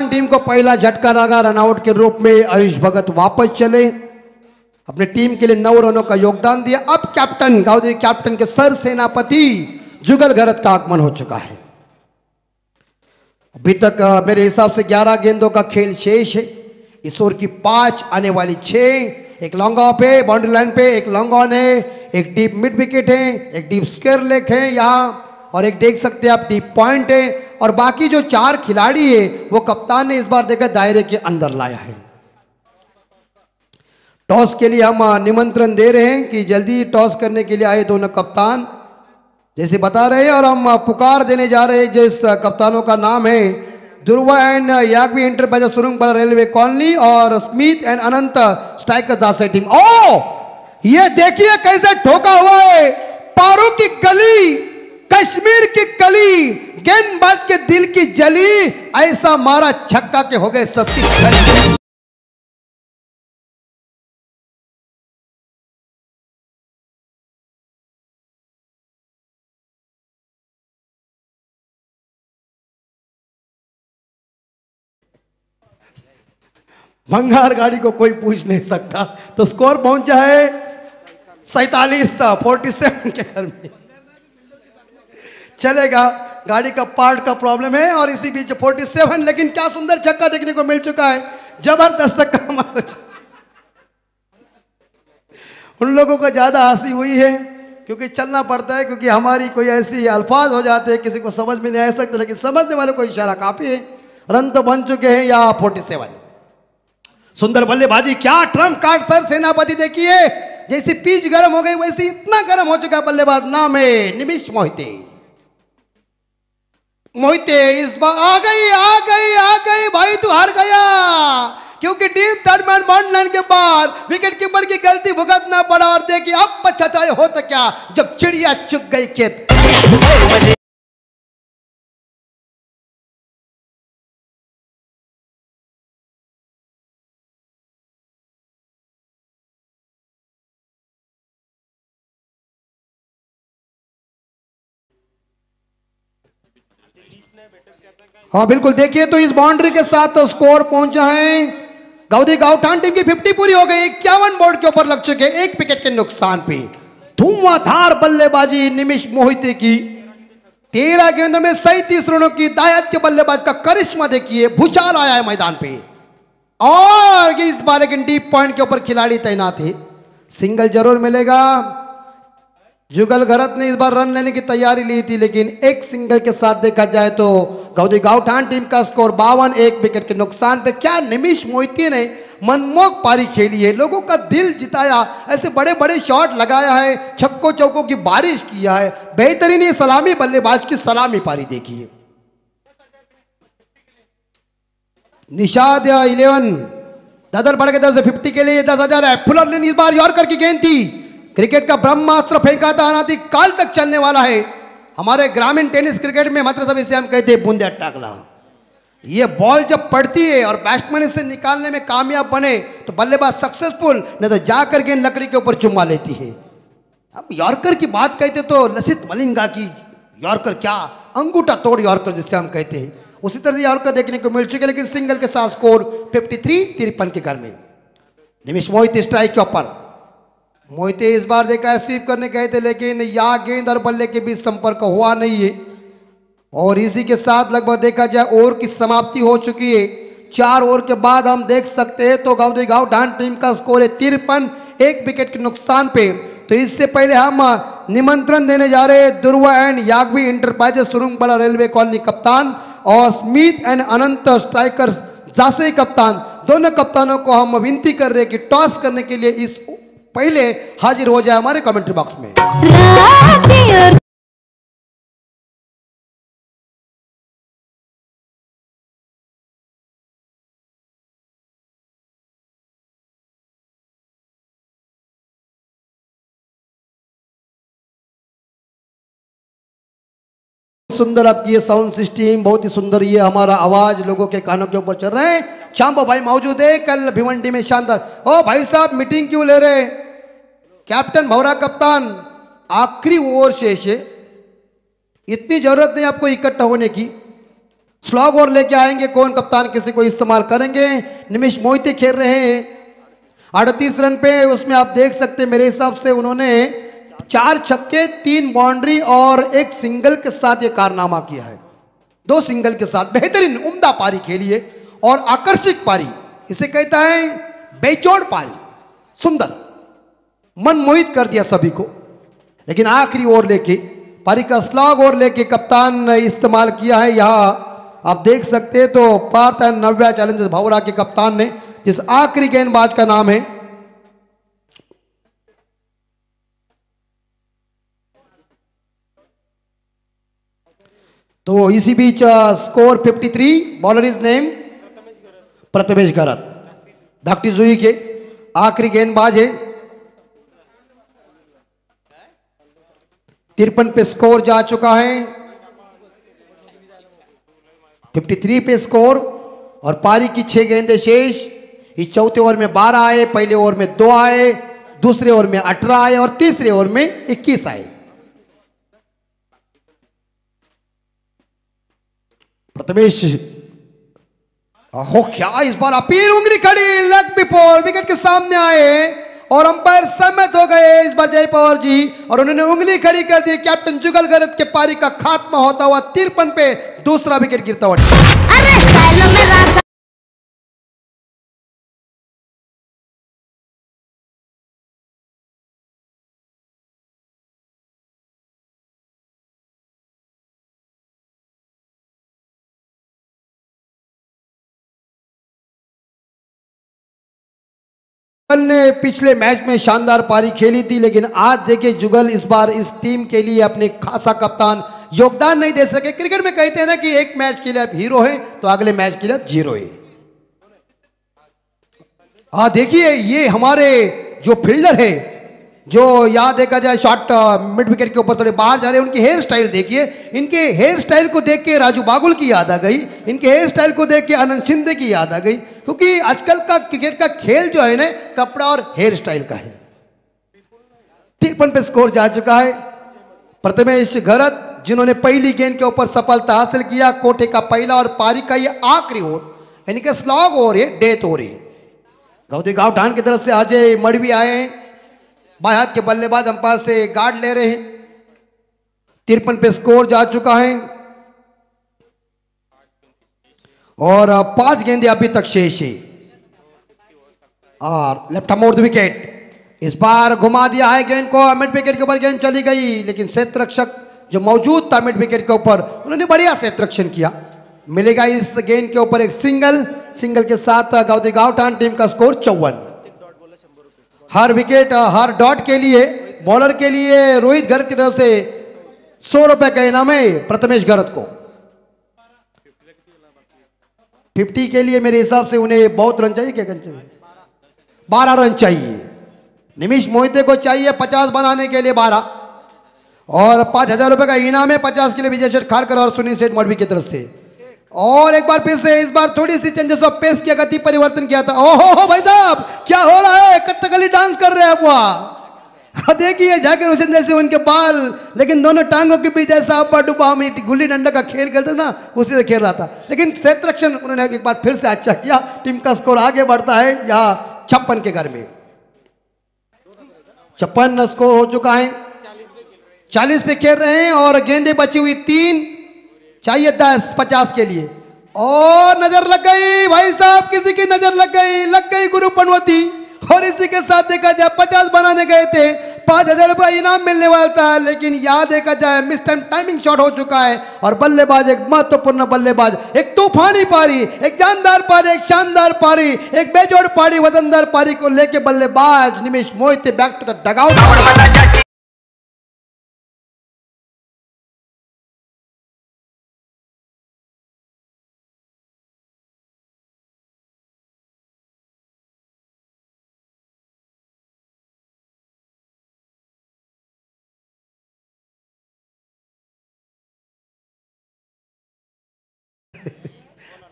टीम को पहला झटका लगा, रनआउट के रूप में आयुष भगत वापस चले, अपने टीम के लिए 9 रनों का योगदान दिया। अब कैप्टन गावदेवी कैप्टन के सर सेनापति जुगल घरत का आगमन हो चुका है। अभी तक मेरे हिसाब से 11 गेंदों का खेल शेष है। इस ओवर की 5 आने वाली 6, एक लॉन्ग ऑफ है बाउंड्री लाइन पे, एक लॉन्ग ऑन है, एक डीप मिड विकेट है, एक डीप स्क्वायर लेग है यहाँ, और एक देख सकते हैं आप डीप पॉइंट है। और बाकी जो 4 खिलाड़ी है वो कप्तान ने इस बार देखा दायरे के अंदर लाया है। टॉस के लिए हम निमंत्रण दे रहे हैं कि जल्दी टॉस करने के लिए आए दोनों कप्तान जैसे बता रहे हैं, और हम पुकार देने जा रहे हैं जिस कप्तानों का नाम है दुर्वा एंड याग्वी इंटरप्राइजेस सुरुंगपाड़ा रेलवे कॉलोनी और स्मिथ एंड अनंत स्ट्राइकर दासे टीम। ओ ये देखिए कैसे ठोका हुआ है, पारू की गली, कश्मीर की कली, गेंदबाज के दिल की जली, ऐसा मारा छक्का के हो गए सबकी खली। भंगार गाड़ी को कोई पूछ नहीं सकता, तो स्कोर पहुंचा है 47 के घर में। चलेगा, गाड़ी का पार्ट का प्रॉब्लम है और इसी बीच 47, लेकिन क्या सुंदर छक्का देखने को मिल चुका है, जबरदस्त काम। उन लोगों को ज्यादा हंसी हुई है क्योंकि चलना पड़ता है, क्योंकि हमारी कोई ऐसी अल्फाज हो जाते हैं किसी को समझ में नहीं आ सकते, लेकिन समझने वाले को इशारा काफी है। रन तो बन चुके हैं या 47। सुंदर बल्लेबाजी, क्या ट्रम्प कार्ड सर सेनापति। देखिए जैसी पिच गर्म हो गई वैसे इतना गर्म हो चुका बल्लेबाज, नाम है निमिष मोहिते। मोहिते इस बार आ गई भाई, तू हार गया, क्योंकि deep third man boundary line के बाद विकेट कीपर की गलती भुगतना पड़ा। और देखिए अब पछताए हो तो क्या, जब चिड़िया चुग गई खेत। हाँ बिल्कुल, देखिए तो इस बाउंड्री के साथ स्कोर पहुंचा है गावदेवी गावठान टीम की 50 पूरी हो गई, 51 बोर्ड के ऊपर लग चुके, 1 विकेट के नुकसान पे। धुआंधार बल्लेबाजी निमिष मोहिते की, 13 गेंदों में 37 रनों की दायत के बल्लेबाज का करिश्मा देखिए, भूचाल आया है मैदान पे। और इस बार एक डीप पॉइंट के ऊपर खिलाड़ी तैनात है, सिंगल जरूर मिलेगा। जुगल घरत ने इस बार रन लेने की तैयारी ली थी, लेकिन एक सिंगल के साथ देखा जाए तो गावदेवी गावठान टीम का स्कोर 52, 1 विकेट के नुकसान पे। क्या निमिष मोहिते ने मनमोहक पारी खेली है, लोगों का दिल जिताया, ऐसे बड़े बड़े शॉट लगाया है, छक्कों चौकों की बारिश किया है, बेहतरीन ये सलामी बल्लेबाज की सलामी पारी देखी है। निषाद 11 दादर बढ़ के 10 के लिए 10,000 है। फुलर ने इस बार यॉर्कर की गेंद थी, क्रिकेट का ब्रह्मास्त्र फेंका था, अनादि काल तक चलने वाला है। हमारे ग्रामीण टेनिस क्रिकेट में मतलब इसे हम कहते हैं बूंदे टाकला। ये बॉल जब पड़ती है और बैट्समैन इसे निकालने में कामयाब बने तो बल्लेबाज सक्सेसफुल, नहीं तो जाकर गेंद लकड़ी के ऊपर चुम्मा लेती है। अब यॉर्कर की बात कहते तो लसित मलिंगा की यॉर्कर, क्या अंगूठा तोड़ यॉर्कर जिसे हम कहते हैं, उसी तरह से यॉर्कर देखने को मिल चुके, लेकिन सिंगल के साथ स्कोर 53 के घर में। निमिष मोहिते स्ट्राइक के ऊपर, मोहिते इस बार देखा है स्वीप करने गए थे, लेकिन या गेंद और बल्ले के बीच संपर्क हुआ नहीं है और इसी के साथ लगभग देखा जाए ओवर की समाप्ति हो चुकी है। 4 ओवर के बाद हम देख सकते हैं तो गांव ढांड टीम का स्कोर है 53, 1 विकेट के नुकसान पे। तो इससे पहले हम निमंत्रण देने जा रहे हैं दुर्वा एंड याग्वी इंटरप्राइजेस सुरुंगपाड़ा रेलवे कॉलोनी कप्तान और स्मिथ एंड अनंत स्ट्राइकर्स जासे कप्तान, दोनों कप्तानों को हम विनती कर रहे हैं कि टॉस करने के लिए इस पहले हाजिर हो जाए हमारे कमेंट्री बॉक्स में। सुंदर आपकी ये साउंड सिस्टम, बहुत ही सुंदर ये हमारा आवाज लोगों के कानों के ऊपर चल रहे हैं। चांपो भाई मौजूद है कल भिवंडी में, शानदार। ओ भाई साहब मीटिंग क्यों ले रहे? कैप्टन भौरा कप्तान, आखिरी ओवर शेष है, इतनी जरूरत नहीं आपको इकट्ठा होने की। स्लॉग ओवर लेके आएंगे, कौन कप्तान किसी को इस्तेमाल करेंगे। निमिष मोहिते खेल रहे हैं 38 रन पे, उसमें आप देख सकते मेरे हिसाब से उन्होंने 4 छक्के 3 बाउंड्री और 1 सिंगल के साथ ये कारनामा किया है। 2 सिंगल के साथ बेहतरीन उम्दा पारी खेली है और आकर्षक पारी, इसे कहता है बेचौड़ पारी, सुंदर मन मोहित कर दिया सभी को। लेकिन आखिरी ओवर लेके पारी का स्लॉग ओवर लेके कप्तान ने इस्तेमाल किया है। यहाँ आप देख सकते हैं तो पार्थ एंड नव्या चैलेंजर्स भौरा के कप्तान ने, जिस आखिरी गेंदबाज का नाम है तो इसी बीच score 53, bowler is name Prathamesh Garat, Dhakti Jui के आखिरी गेंदबाज है। 53 पे स्कोर जा चुका है, 53 पे स्कोर और पारी की 6 गेंदें शेष। इस चौथे ओवर में 12 आए, पहले ओवर में 2 आए, दूसरे ओवर में 18 आए और तीसरे ओवर में 21 आए। प्रथमेश हो क्या इस बार अपील, उंगली खड़ी लेग बिफोर विकेट के सामने आए और अंपायर सहमत हो गए इस बार जय पवार जी, और उन्होंने उंगली खड़ी कर दी। कैप्टन जुगल गरत के पारी का खात्मा होता हुआ 53 पे दूसरा विकेट गिरता हुआ। जुगल ने पिछले मैच में शानदार पारी खेली थी, लेकिन आज देखिए जुगल इस बार इस टीम के लिए अपने खासा कप्तान योगदान नहीं दे सके। क्रिकेट में कहते हैं ना कि एक मैच के लिए आप हीरो हैं तो अगले मैच के लिए आप जीरो है। हाँ देखिए ये हमारे जो फील्डर है, जो याद देखा जाए शॉट मिड विकेट के ऊपर थोड़े बाहर जा रहे हैं, उनकी हेयर स्टाइल देखिए। इनके हेयर स्टाइल को देख के राजू बागुल की याद आ गई, इनके हेयर स्टाइल को देख के आनंद शिंदे की याद आ गई, क्योंकि आजकल का क्रिकेट का खेल जो है ना कपड़ा और हेयर स्टाइल का है। 53 पे स्कोर जा चुका है। प्रथमेश गरत जिन्होंने पहली गेंद के ऊपर सफलता हासिल किया, कोटे का पहला और पारी का ये आखिरी ओवर, यानी कि स्लॉग ओवर है, डेथ ओवर है। गांव ढान की तरफ से अजय मड़वी आए हैं, बाएं हाथ के बल्लेबाज अंपायर से गार्ड ले रहे हैं। 53 पे स्कोर जा चुका है और 5 गेंदें अभी तक शेष है और लेफ्ट मोड़ द विकेट। इस बार घुमा दिया है गेंद को, मिड विकेट के ऊपर गेंद चली गई, लेकिन क्षेत्र रक्षक जो मौजूद था मिड विकेट के ऊपर, उन्होंने बढ़िया क्षेत्र रक्षण किया। मिलेगा इस गेंद के ऊपर एक सिंगल सिंगल के साथ गावदेवी गावठाण टीम का स्कोर 54। हर विकेट हर डॉट के लिए बॉलर के लिए रोहित घरत की तरफ से 100 रुपए का इनाम है प्रथमेश घरत को। 50 के लिए मेरे हिसाब से उन्हें बहुत रन चाहिए, क्या रन चाहिए? 12 रन चाहिए। निमिष मोहिते को चाहिए 50 बनाने के लिए 12, और 5,000 रुपए का इनाम है 50 के लिए विजय शेठ खारकर और सुनील सेठ मौलवी की तरफ से। और एक बार फिर से इस बार थोड़ी सी चेंजेस ऑफ पेस की गति परिवर्तन किया था। ओहो भाई साहब क्या हो रहा है, कथकली डांस कर रहे हैं आप वहां। देखिए जाकिर हुसैन जैसे उनके बाल, लेकिन दोनों टांगों के बीच ऐसा अब्बा डुब्बा में गुल्ली डंडा का खेल खेलते ना, उसी से खेल रहा था। लेकिन क्षेत्ररक्षण उन्होंने एक बार फिर से अच्छा किया। टीम का स्कोर आगे बढ़ता है यहाँ 56 के घर में। 56 स्कोर हो चुका है। 40 पे खेल रहे हैं और गेंदे बची हुई 3, चाहिए 10 50 के लिए। और नजर लग गई भाई साहब, किसी की नजर लग गई गुरु पनवती। और इसी के साथ देखा जाए 50 बनाने गए थे, 5,000 रुपया इनाम मिलने वाला था, लेकिन यहां देखा जाए मिस टाइम टाइमिंग शॉट हो चुका है। और बल्लेबाज एक महत्वपूर्ण बल्लेबाज, एक तूफानी पारी, एक जानदार पारी, एक शानदार पारी, एक बेजोड़ पारी, वजनदार पारी को लेके बल्लेबाज Nimish Mohite back to the dugout.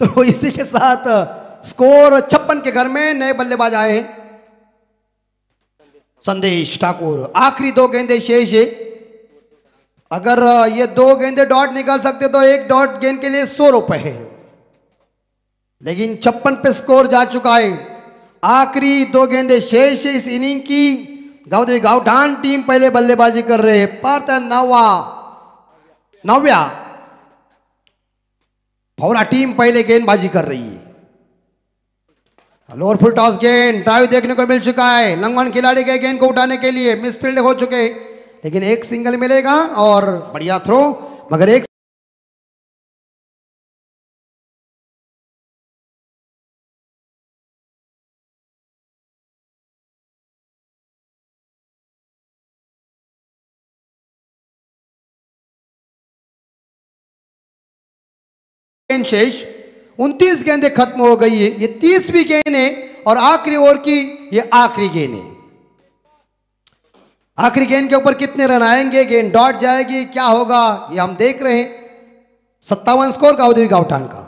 तो इसी के साथ स्कोर 56 के घर में नए बल्लेबाज आए हैं। संदेश ठाकुर, आखिरी 2 गेंदे शेष है। अगर ये 2 गेंदे डॉट निकाल सकते तो 1 डॉट गेंद के लिए 100 रुपए है, लेकिन 56 पे स्कोर जा चुका है। आखिरी 2 गेंदे शेष है इस इनिंग की। गावदेवी गावठाण टीम पहले बल्लेबाजी कर रहे हैं। पार्थ नव्या भौरा टीम पहले गेंदबाजी कर रही है। लोअर फुल टॉस गेंद, ड्राइव देखने को मिल चुका है। लंगवन खिलाड़ी के गेंद को उठाने के लिए मिसफील्ड हो चुके, लेकिन एक सिंगल मिलेगा और बढ़िया थ्रो, मगर एक गेंद शेष। 29 गेंदें खत्म हो गई है। ये 30वीं गेंद है और आखिरी ओवर की ये आखिरी गेंद है। आखिरी गेंद के ऊपर कितने रन आएंगे, गेंद डॉट जाएगी, क्या होगा ये हम देख रहे हैं। 57 स्कोर गावदेवी गावठाण का।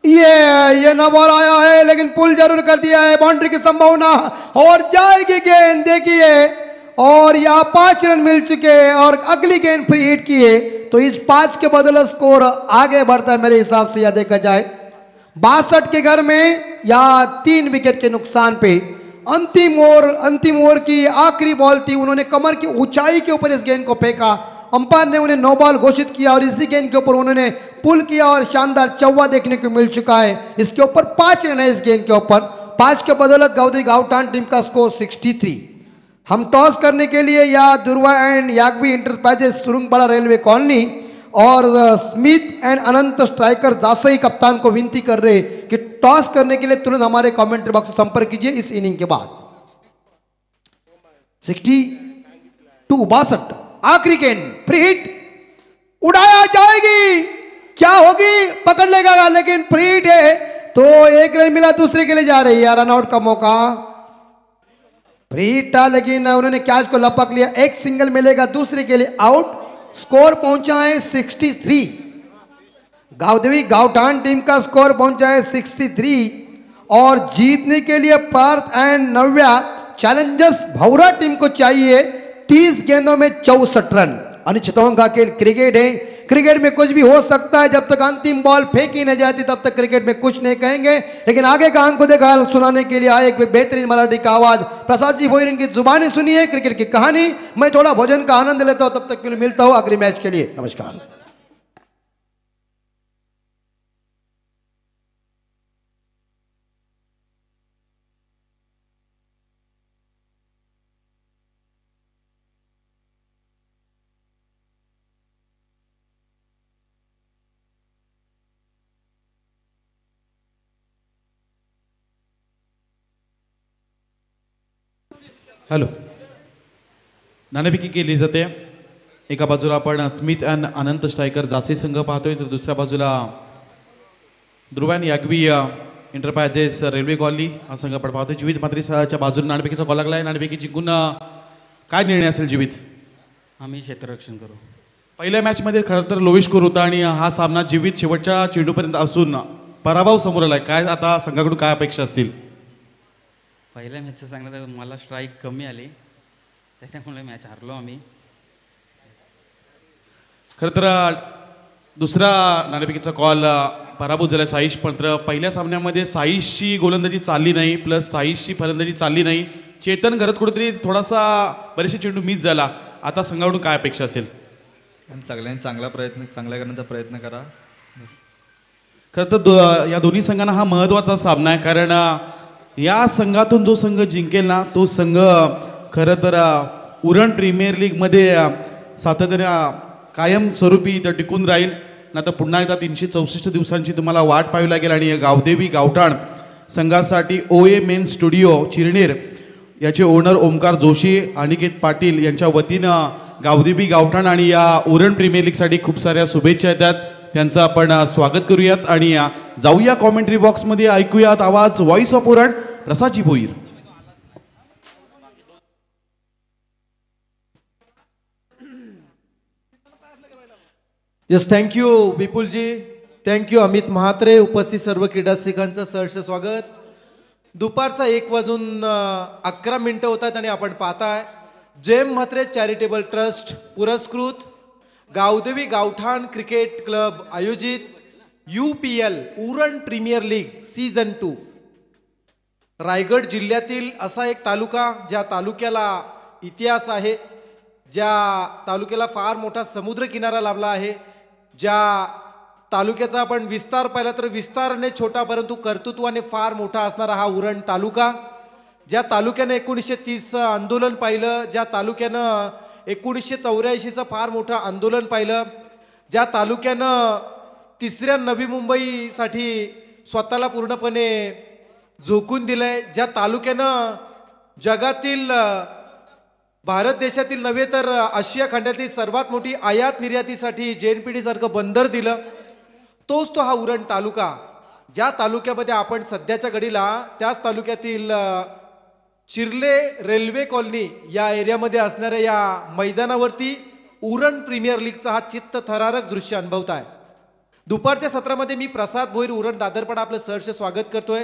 ये न बॉल आया है, लेकिन पुल जरूर कर दिया है, बाउंड्री की संभावना और जाएगी गेंद। देखिए, और यहाँ 5 रन मिल चुके हैं और अगली गेंद फ्री हिट की है, तो इस 5 के बदले स्कोर आगे बढ़ता है मेरे हिसाब से। यह देखा जाए 62 के घर में या 3 विकेट के नुकसान पे अंतिम ओवर की आखिरी बॉल थी। उन्होंने कमर की ऊंचाई के ऊपर इस गेंद को फेंका, अंपायर ने उन्हें नो बॉल घोषित किया और इसी गेंद के ऊपर उन्होंने पुल किया और शानदार चौवा देखने को मिल चुका है। इसके ऊपर 5 रन है इस गेंद के ऊपर। 5 के बदौलत गावदेवी गावठाण टीम का स्कोर 63। हम टॉस करने के लिए या दुर्वा एंड याग्वी इंटरप्राइजेस सुरुंगपाड़ा रेलवे कॉलोनी और स्मिथ एंड अनंत स्ट्राइकर जासई कप्तान को विनती कर रहे कि टॉस करने के लिए तुरंत हमारे कमेंट्री बॉक्स से संपर्क कीजिए इस इनिंग के बाद। 62 आखिरी गेंद फ्री हिट उड़ाया जाएगी, क्या होगी, पकड़ लेगा, लेकिन फ्री हिट है तो 1 रन मिला, दूसरे के लिए जा रही है रन आउट का मौका। फ्री हिट था लेकिन उन्होंने कैच को लपक लिया, एक सिंगल मिलेगा, दूसरे के लिए आउट। स्कोर पहुंचा है 63। गावदेवी गावठाण टीम का स्कोर पहुंचा है 63 और जीतने के लिए पार्थ एंड नव्या चैलेंजर्स भौरा टीम को चाहिए 30 गेंदों में 64 रन। अनिश्चितों का खेल क्रिकेट है, क्रिकेट में कुछ भी हो सकता है। जब तक अंतिम बॉल फेंकी नहीं जाती तब तक क्रिकेट में कुछ नहीं कहेंगे, लेकिन आगे का अंक को देखा सुनाने के लिए आए एक बेहतरीन मराठी का आवाज प्रसाद जी भोईर की जुबानी सुनिए क्रिकेट की कहानी। मैं थोड़ा भोजन का आनंद लेता हूं, तब तक के लिए मिलता हूं अगले मैच के लिए। नमस्कार। हॅलो. नाणेफेकी केली जाते. एका बाजूला आपण स्मिथ अँड अनंत स्ट्रायकर जासे संघ पाहतोय, तर दुसऱ्या बाजूला ध्रुवन याग्वी एंटरप्राइजेस रेल्वे कॉलनी हा संघ आपण पाहतोय. जीवित मात्रेच्या बाजूने नाणेफेकीचा कॉल लागला आहे. नाणेफेकी जिंकून काय निर्णय असेल जीवित? आम्ही क्षेत्ररक्षण करू. पहिल्या मॅचमध्ये खरं तर लोवेश स्कोर होता आणि हा सामना जीवित शेवटच्या चेंडूपर्यंत असून पराभव समोर आलाय. काय आता संघाकडून काय अपेक्षा असतील? पहिल्या मॅचचं सांगलं तर मला स्ट्राईक कमी आली, त्याच्यामुळे मॅच हारलो आम्ही. खरं तर दुसरा नाणेफेकीचा कॉल पराभूत झाला साईश. पण पहिल्या सामन्यामध्ये साईशची गोलंदाजी चालली नाही, प्लस साईशची फलंदाजी चालली नाही. चेतन घरात कुठेतरी थोडासा बरेचसे चेंडू मिस झाला. आता संघाकडून काय अपेक्षा असेल? सगळ्यांनी चांगला करण्याचा प्रयत्न करा. खरं तर या दोन्ही संघांना हा महत्त्वाचा सामना आहे, कारण या संघातून जो संघ जिंकेल ना तो संघ खरं तर उरण प्रीमियर लीगमध्ये सातत्याने कायम स्वरूपी इथं टिकून राहील. ना तर पुन्हा एकदा 364 दिवसांची तुम्हाला वाट पाहावी लागेल. आणि गावदेवी गावठाण संघासाठी OA मेन स्टुडिओ चिरनेर याचे ओनर ओमकार जोशी, अनिकेत पाटील यांच्या वतीनं गावदेवी गावठाण आणि या उरण प्रीमियर लीगसाठी खूप साऱ्या शुभेच्छा येतात. त्यांचं आपण स्वागत करूयात आणि जाऊया कॉमेंट्री बॉक्समध्ये. ऐकूयात आवाज voice of Uran Prasadji Bhoir. Yes, thank you Vipulji, thank you Amit Mhatre. उपस्थित सर्व क्रीडारसिकांचं सहर्ष स्वागत. दुपारचा 1:11 होतात आणि आपण पाहताय जेम म्हात्रे चॅरिटेबल ट्रस्ट पुरस्कृत गावदेवी गावठाण क्रिकेट क्लब आयोजित UPL Uran premier league season 2. रायगड जिल्ह्यातील असा एक तालुका ज्या तालुक्याला इतिहास आहे, ज्या तालुक्याला फार मोठा समुद्र किनारा लाभला आहे, ज्या तालुक्याचा आपण विस्तार पाहिला तर विस्ताराने छोटा परंतु कर्तृत्वाने फार मोठा असणारा हा उरण तालुका, ज्या तालुक्यानं 1930 आंदोलन पाहिलं, ज्या तालुक्यानं 1984चं फार मोठं आंदोलन पाहिलं, ज्या तालुक्यानं तिसऱ्या नवी मुंबईसाठी स्वतःला पूर्णपणे झोकून दिलंय, ज्या तालुक्यानं जगातील भारत देशातील नव्हे तर आशिया खंडातील सर्वात मोठी आयात निर्यातीसाठी JNPT सारखं बंदर दिलं, तोच तो हा उरण तालुका. ज्या तालुक्यामध्ये आपण सध्याच्या घडीला त्याच तालुक्यातील चिर्ले रेल्वे कॉलनी या एरियामध्ये असणाऱ्या या मैदानावरती उरण प्रीमियर लीगचा हा चित्तथरारक दृश्य अनुभवताय. दुपारच्या सत्रामध्ये मी प्रसाद भोईर उरण दादरपाडा आपलं सहर्ष स्वागत करतोय,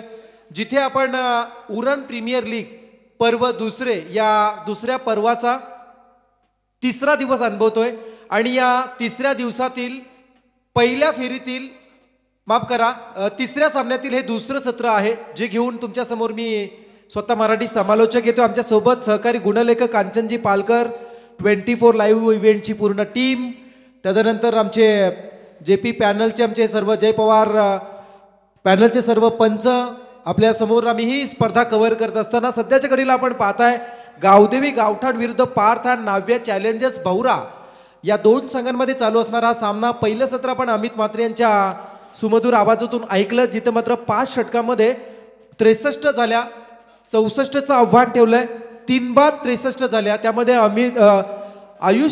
जिथे आपण उरण प्रीमियर लीग पर्व दुसरे या दुसऱ्या पर्वाचा तिसरा दिवस अनुभवतोय. आणि या तिसऱ्या दिवसातील पहिल्या फेरीतील तिसऱ्या सामन्यातील हे दुसरं सत्र आहे, जे घेऊन तुमच्या समोर मी स्वतः मराठी समालोचक येतो. आमच्या सोबत सहकारी गुणलेखक कांचनजी पालकर, 24 लाईव्ह इव्हेंटची पूर्ण टीम, त्यानंतर आमचे JP पॅनलचे आमचे सर्व जय पवार पॅनलचे सर्व पंच आपल्या समोर. आम्ही ही स्पर्धा कव्हर करत असताना सध्याच्या घडीला आपण पाहताय गावदेवी गावठाण विरुद्ध पार्थ आणि नाव्या चॅलेंजर्स भौरा या दोन संघांमध्ये चालू असणारा हा सामना. पहिलं सत्र आपण अमित म्हात्रे यांच्या सुमधुर आवाजातून ऐकलं, जिथे मात्र 5 षटकामध्ये 63 झाल्या, 64चं आव्हान ठेवलंय, 3 बाद 63 झाल्या. त्यामध्ये आयुष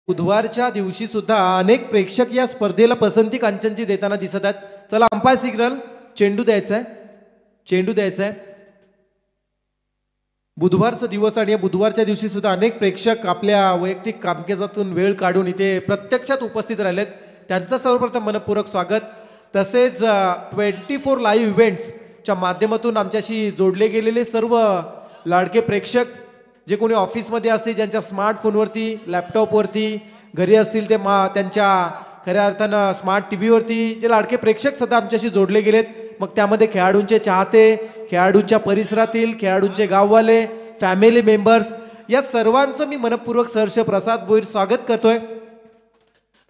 बुधवारच्या दिवशी सुद्धा अनेक प्रेक्षक या स्पर्धेला पसंती कांचनची देताना दिसत आहेत. चला अंपायर सिग्नल, चेंडू द्यायचा आहे, चेंडू द्यायचा आहे. बुधवारचा दिवस आणि या बुधवारच्या दिवशी सुद्धा अनेक प्रेक्षक आपल्या वैयक्तिक कामकाजातून वेळ काढून इथे प्रत्यक्षात उपस्थित राहिलेत. त्यांचं सर्वप्रथम मनपूर्वक स्वागत. तसेच 24 लाईव्ह इव्हेंट्सच्या माध्यमातून आमच्याशी जोडले गेलेले सर्व लाडके प्रेक्षक, जे कोणी ऑफिसमध्ये असतील, ज्यांच्या स्मार्टफोनवरती, लॅपटॉपवरती, घरी असतील ते त्यांच्या खऱ्या अर्थानं स्मार्ट टी व्हीवरती जे लाडके प्रेक्षक सध्या आमच्याशी जोडले गेलेत. मग त्यामध्ये खेळाडूंचे चाहते, खेळाडूंच्या परिसरातील, खेळाडूंचे गाववाले, फॅमिली मेंबर्स, या सर्वांचं मी मनपूर्वक सहर्ष प्रसाद भोईर स्वागत करतोय.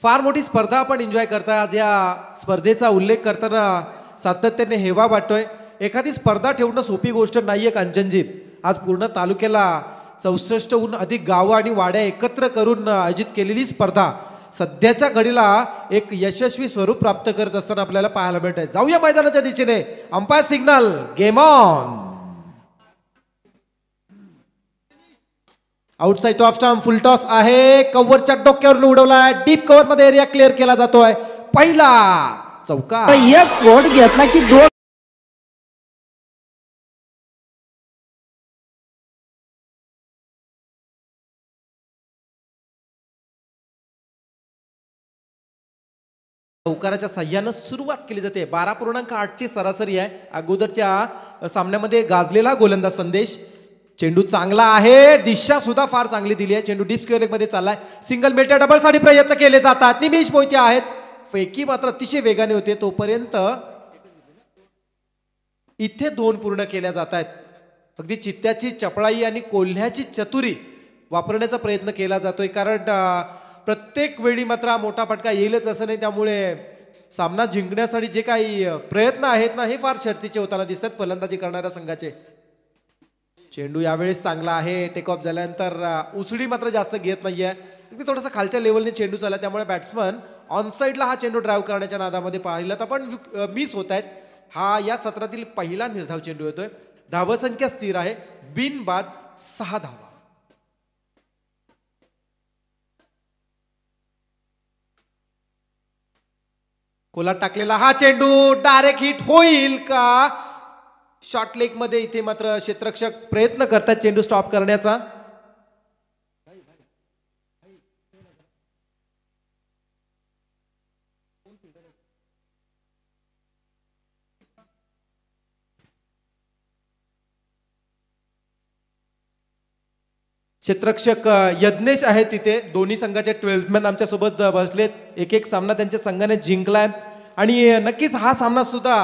फार मोठी स्पर्धा आपण एन्जॉय करताय. आज या स्पर्धेचा उल्लेख करताना सातत्याने हेवा वाटतोय. एखादी स्पर्धा ठेवणं सोपी गोष्ट नाहीये कांचनजी. आज पूर्ण तालुक्याला 64हून अधिक गावं आणि वाड्या एकत्र करून आयोजित केलेली स्पर्धा सध्याच्या घडीला एक यशस्वी स्वरूप प्राप्त करत असताना आपल्याला पाहायला मिळत आहे. जाऊया मैदानाच्या दिशेने. Umpire signal, game on. Outside off stump, full toss आहे. कव्हरच्या डोक्यावरून उडवलाय. डीप कव्हर मध्ये एरिया क्लिअर केला जातोय. पहिला चौकार. एक कोट घेतला की दोन चौकाराच्या साह्यानं सुरुवात केली जाते. 12.8ची सरासरी आहे. अगोदरच्या सामन्यामध्ये गाजलेला गोलंदाज संदेश. चेंडू चांगला आहे, दिशा सुद्धा फार चांगली दिली आहे. चेंडू डीप स्क्वेअर मध्ये चाललाय. सिंगल मेटर डबल साठी प्रयत्न केले जातात. निमिष मोहिते आहेत. फेकी मात्र अतिशय वेगाने होते. तोपर्यंत इथे 2 पूर्ण केल्या जात आहेत. अगदी चित्त्याची चपळाई आणि कोल्ह्याची चतुरी वापरण्याचा प्रयत्न केला जातोय. कारण प्रत्येक वेळी मात्र मोठा फटका येईलच असं नाही. त्यामुळे सामना जिंकण्यासाठी जे काही प्रयत्न आहेत ना, हे फार शर्तीचे होताना दिसतात फलंदाजी करणाऱ्या संघाचे. चेंडू यावेळेस चांगला आहे. टेक ऑफ झाल्यानंतर उसळी मात्र जास्त घेत नाहीये. अगदी थोडासा खालच्या लेवलने चेंडू चालला. त्यामुळे बॅट्समन ऑन साईडला हा चेंडू ड्राईव्ह करण्याच्या नादामध्ये पाहिलं तर पण मिस होत आहेत. हा या सत्रातील पहिला निर्धाव चेंडू येतोय. धावसंख्या स्थिर आहे. बिनबाद 6 धावा. कोलात टाकलेला हा चेंडू डायरेक्ट हिट होईल का? शॉर्ट लेग मध्ये इथे मात्र क्षेत्ररक्षक प्रयत्न करतात चेंडू स्टॉप करण्याचा. क्षेत्ररक्षक यज्ञेश आहेत तिथे. दोन्ही संघाचे 12th मॅन आमच्या सोबत बसलेत. एक सामना त्यांच्या संघाने जिंकलाय आणि नक्कीच हा सामना सुद्धा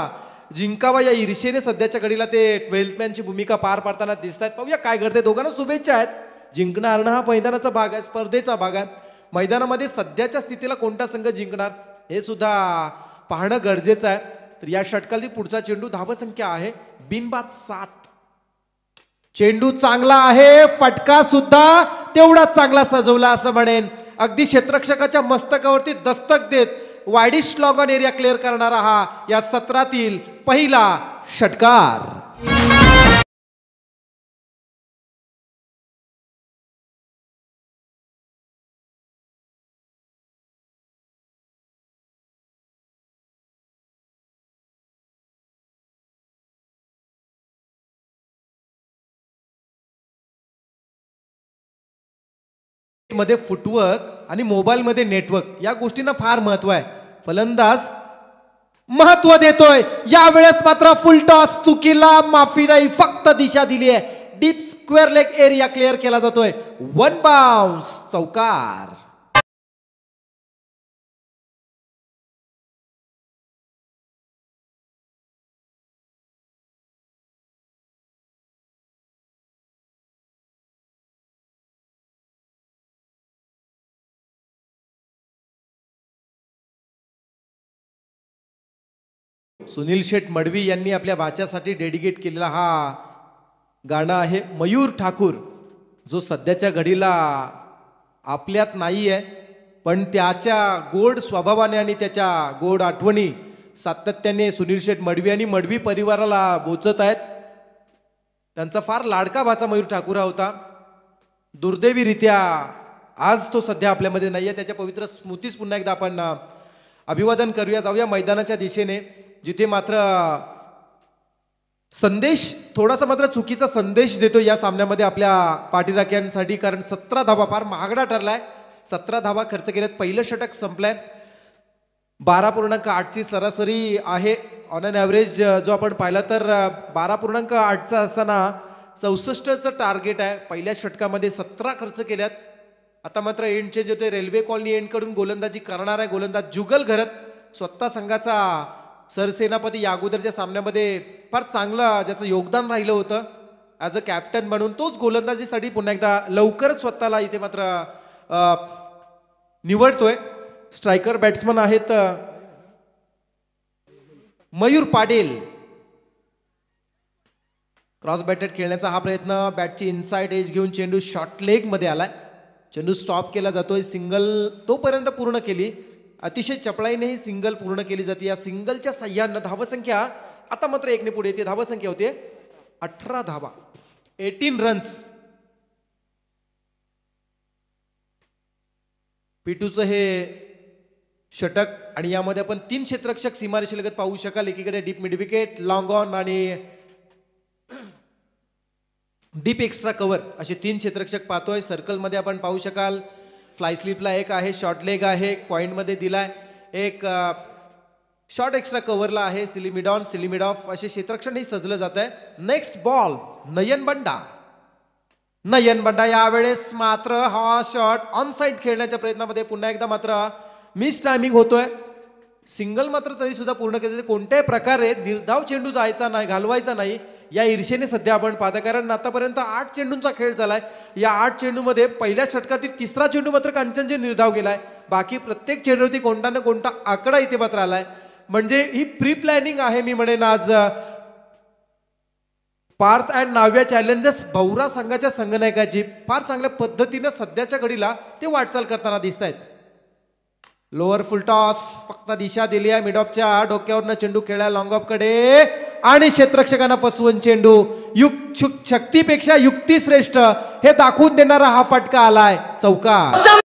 जिंकावा या ईर्षेने सध्याच्या घडीला ते 12th मॅनची भूमिका पार पाडताना दिसत आहेत. पाहूया काय घडते. दोघांना शुभेच्छा आहेत. जिंकणं हारणं हा मैदानाचा भाग आहे, स्पर्धेचा भाग आहे. मैदानामध्ये सध्याच्या स्थितीला कोणता संघ जिंकणार हे सुद्धा पाहणं गरजेचं आहे. तर या षटकातील पुढचा चेंडू धावसंख्या आहे बिनबाद 7. चेंडू चांगला आहे. फटका सुद्धा तेवढाच चांगला सजवला असं म्हणेन. अगदी क्षेत्ररक्षकाच्या मस्तकावरती दस्तक देत widish log on area clear करणारा हा या सत्रातील पहिला षटकार. मध्ये फुटवर्क आणि मोबाईल मध्ये नेटवर्क या गोष्टींना फार महत्व आहे. फलंदाज महत्व देतोय. यावेळेस मात्र फुल टॉस चुकीला माफी नाही, फक्त दिशा दिली आहे. Deep square leg area clear केला जातोय. 1 बाउन्स चौकार. सुनील शेठ मडवी यांनी आपल्या वाच्यासाठी डेडिकेट केलेला हा गाणं आहे मयूर ठाकूर, जो सध्याच्या घडीला आपल्यात नाही आहे, पण त्याच्या गोड स्वभावाने आणि त्याच्या गोड आठवणी सातत्याने सुनील शेठ मडवी आणि मडवी परिवाराला बोचत आहेत. त्यांचा फार लाडका भाचा मयूर ठाकूर होता. दुर्दैवीरित्या आज तो सध्या आपल्यामध्ये नाही आहे. त्याच्या पवित्र स्मृतीस पुन्हा एकदा आपण अभिवादन करूया. जाऊया मैदानाच्या दिशेने, जिथे मात्र संदेश थोडासा मात्र चुकीचा संदेश देतो या सामन्यामध्ये आपल्या पाठीराख्यांसाठी. कारण 17 धावा फार महागडा ठरलाय. 17 धावा खर्च केल्यात. पहिलं षटक संपलंय. 12.8ची सरासरी आहे. ऑन अन ॲव्हरेज जो आपण पाहिला तर 12.8चा असताना 64चं टार्गेट आहे. पहिल्या षटकामध्ये 17 खर्च केल्यात. आता मात्र एंड चेंज होतोय. रेल्वे कॉलनी एंडकडून गोलंदाजी करणार आहे गोलंदाज जुगल घरत. स्वतः संघाचा सरसेनापती या अगोदरच्या सामन्यामध्ये फार चांगलं ज्याचं योगदान राहिलं होतं ॲज अ कॅप्टन म्हणून, तोच गोलंदाजीसाठी पुन्हा एकदा लवकरच स्वतःला इथे मात्र निवडतोय. स्ट्रायकर बॅट्समन आहेत मयूर पाटील. क्रॉस बॅटेड खेळण्याचा हा प्रयत्न, बॅटची इनसाइड एज घेऊन चेंडू शॉर्ट लेग मध्ये आलाय. चेंडू स्टॉप केला जातोय. सिंगल तोपर्यंत पूर्ण केली. अतिशय चपळाईने ही सिंगल पूर्ण केली जाते. या सिंगलच्या सहाय्यानं धावसंख्या आता मात्र 1 ने पुढे येते. धावसंख्या होते 18 धावा, 18 रन्स. पिटूचं हे षटक आणि यामध्ये आपण 3 क्षेत्ररक्षक सीमारेषेलगत पाहू शकाल. एकीकडे deep mid wicket, long on आणि डीप एक्स्ट्रा कव्हर असे 3 क्षेत्ररक्षक पाहतोय. सर्कलमध्ये आपण पाहू शकाल फ्लाय स्लिपला एक आहे, शॉर्ट लेग आहे, पॉइंटमध्ये दिलाय एक, शॉर्ट एक्स्ट्रा कव्हरला आहे, सिलिमिड ऑन सिलिमिड ऑफ असे क्षेत्ररक्षणही सजलं जात आहे. नेक्स्ट बॉल नयन बंडा. नयन बंडा यावेळेस मात्र हा शॉट ऑन साइड खेळण्याच्या प्रयत्नामध्ये पुन्हा एकदा मात्र मिस टायमिंग होतोय. सिंगल मात्र तरी सुद्धा पूर्ण केले. कोणत्याही प्रकारे निर्धाव चेंडू जायचा नाही, घालवायचा नाही या ईर्षेने सध्या आपण पाहता. कारण आतापर्यंत 8 चेंडूंचा खेळ झालाय. या 8 चेंडूमध्ये पहिल्या षटकातील 3रा चेंडू मात्र कांचनजी निर्धाव गेलाय. बाकी प्रत्येक चेंडूवरती कोणता ना कोणता आकडा इथे मात्र आलाय. म्हणजे ही प्री प्लॅनिंग आहे मी म्हणेन आज पार्थ अँड नाव्या चॅलेंजर्स भौरा संघाच्या संघनायकाची. फार चांगल्या पद्धतीनं सध्याच्या घडीला ते वाटचाल करताना दिसत आहेत. लोअर फुल टॉस फक्त दिशा दिली आहे. मिड ऑफच्या डोक्यावरनं चेंडू खेळाय लॉंग ऑफ कडे आणि क्षेत्ररक्षकांना फसवून चेंडू. शक्तीपेक्षा युक्ती श्रेष्ठ हे दाखवून देणारा हा फटका आलाय चौकार.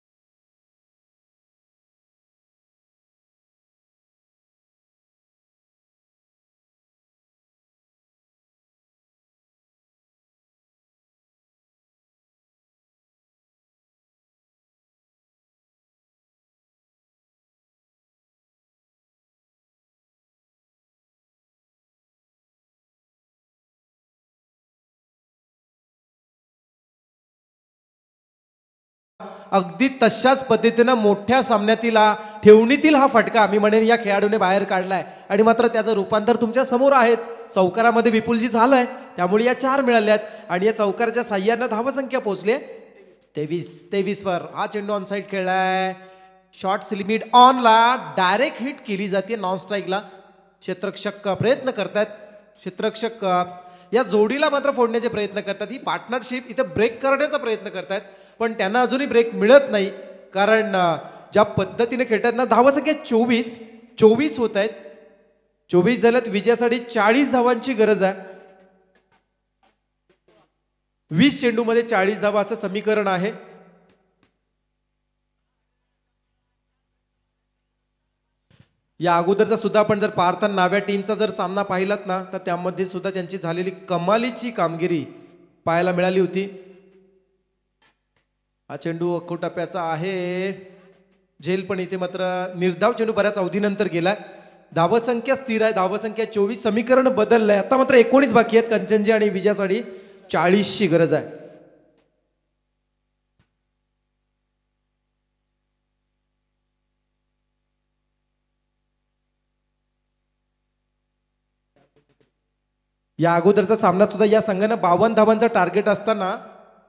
अगदी तशाच पद्धतीनं मोठ्या सामन्यातील ठेवणीतील हा फटका मी म्हणेन या खेळाडूने बाहेर काढलाय. आणि मात्र त्याचं रूपांतर तुमच्या समोर आहेच. चौकारामध्ये विपुलजी झालाय, त्यामुळे या 4 मिळाल्यात आणि या चौकाराच्या साह्यानं धावसंख्या पोहोचली 23 वर. हा चेंडू ऑन साइड खेळलाय. शॉर्ट सिलिमिड ऑनला डायरेक्ट हिट केली जाते नॉन स्ट्राईकला. क्षेत्ररक्षक प्रयत्न करतात. क्षेत्ररक्षक या जोडीला मात्र फोडण्याचे प्रयत्न करतात. ही पार्टनरशिप इथे ब्रेक करण्याचा प्रयत्न करतात, पण त्यांना अजूनही ब्रेक मिळत नाही. कारण ज्या पद्धतीने खेळतात ना, धावसंख्या 24 होत आहेत. 24 झाल्यात. विजयासाठी 40 धावांची गरज आहे. 20 चेंडूमध्ये 40 धावा असं समीकरण आहे. या अगोदरचा सुद्धा आपण जर पार्थ नाव्या टीमचा जर सामना पाहिलात ना, तर त्यामध्ये सुद्धा त्यांची झालेली कमालीची कामगिरी पाहायला मिळाली होती. हा चेंडू टप्प्याचा आहे. झेल पण इथे मात्र निर्धाव चेंडू बऱ्याच अवधीनंतर गेलाय. धावसंख्या स्थिर आहे. धावसंख्या 24. समीकरण बदललंय. आता मात्र 19 बाकी आहेत. कंचनजी आणि विजयासाठी 40ची गरज आहे. या अगोदरचा सामना सुद्धा या संघानं 52 धावांचा टार्गेट असताना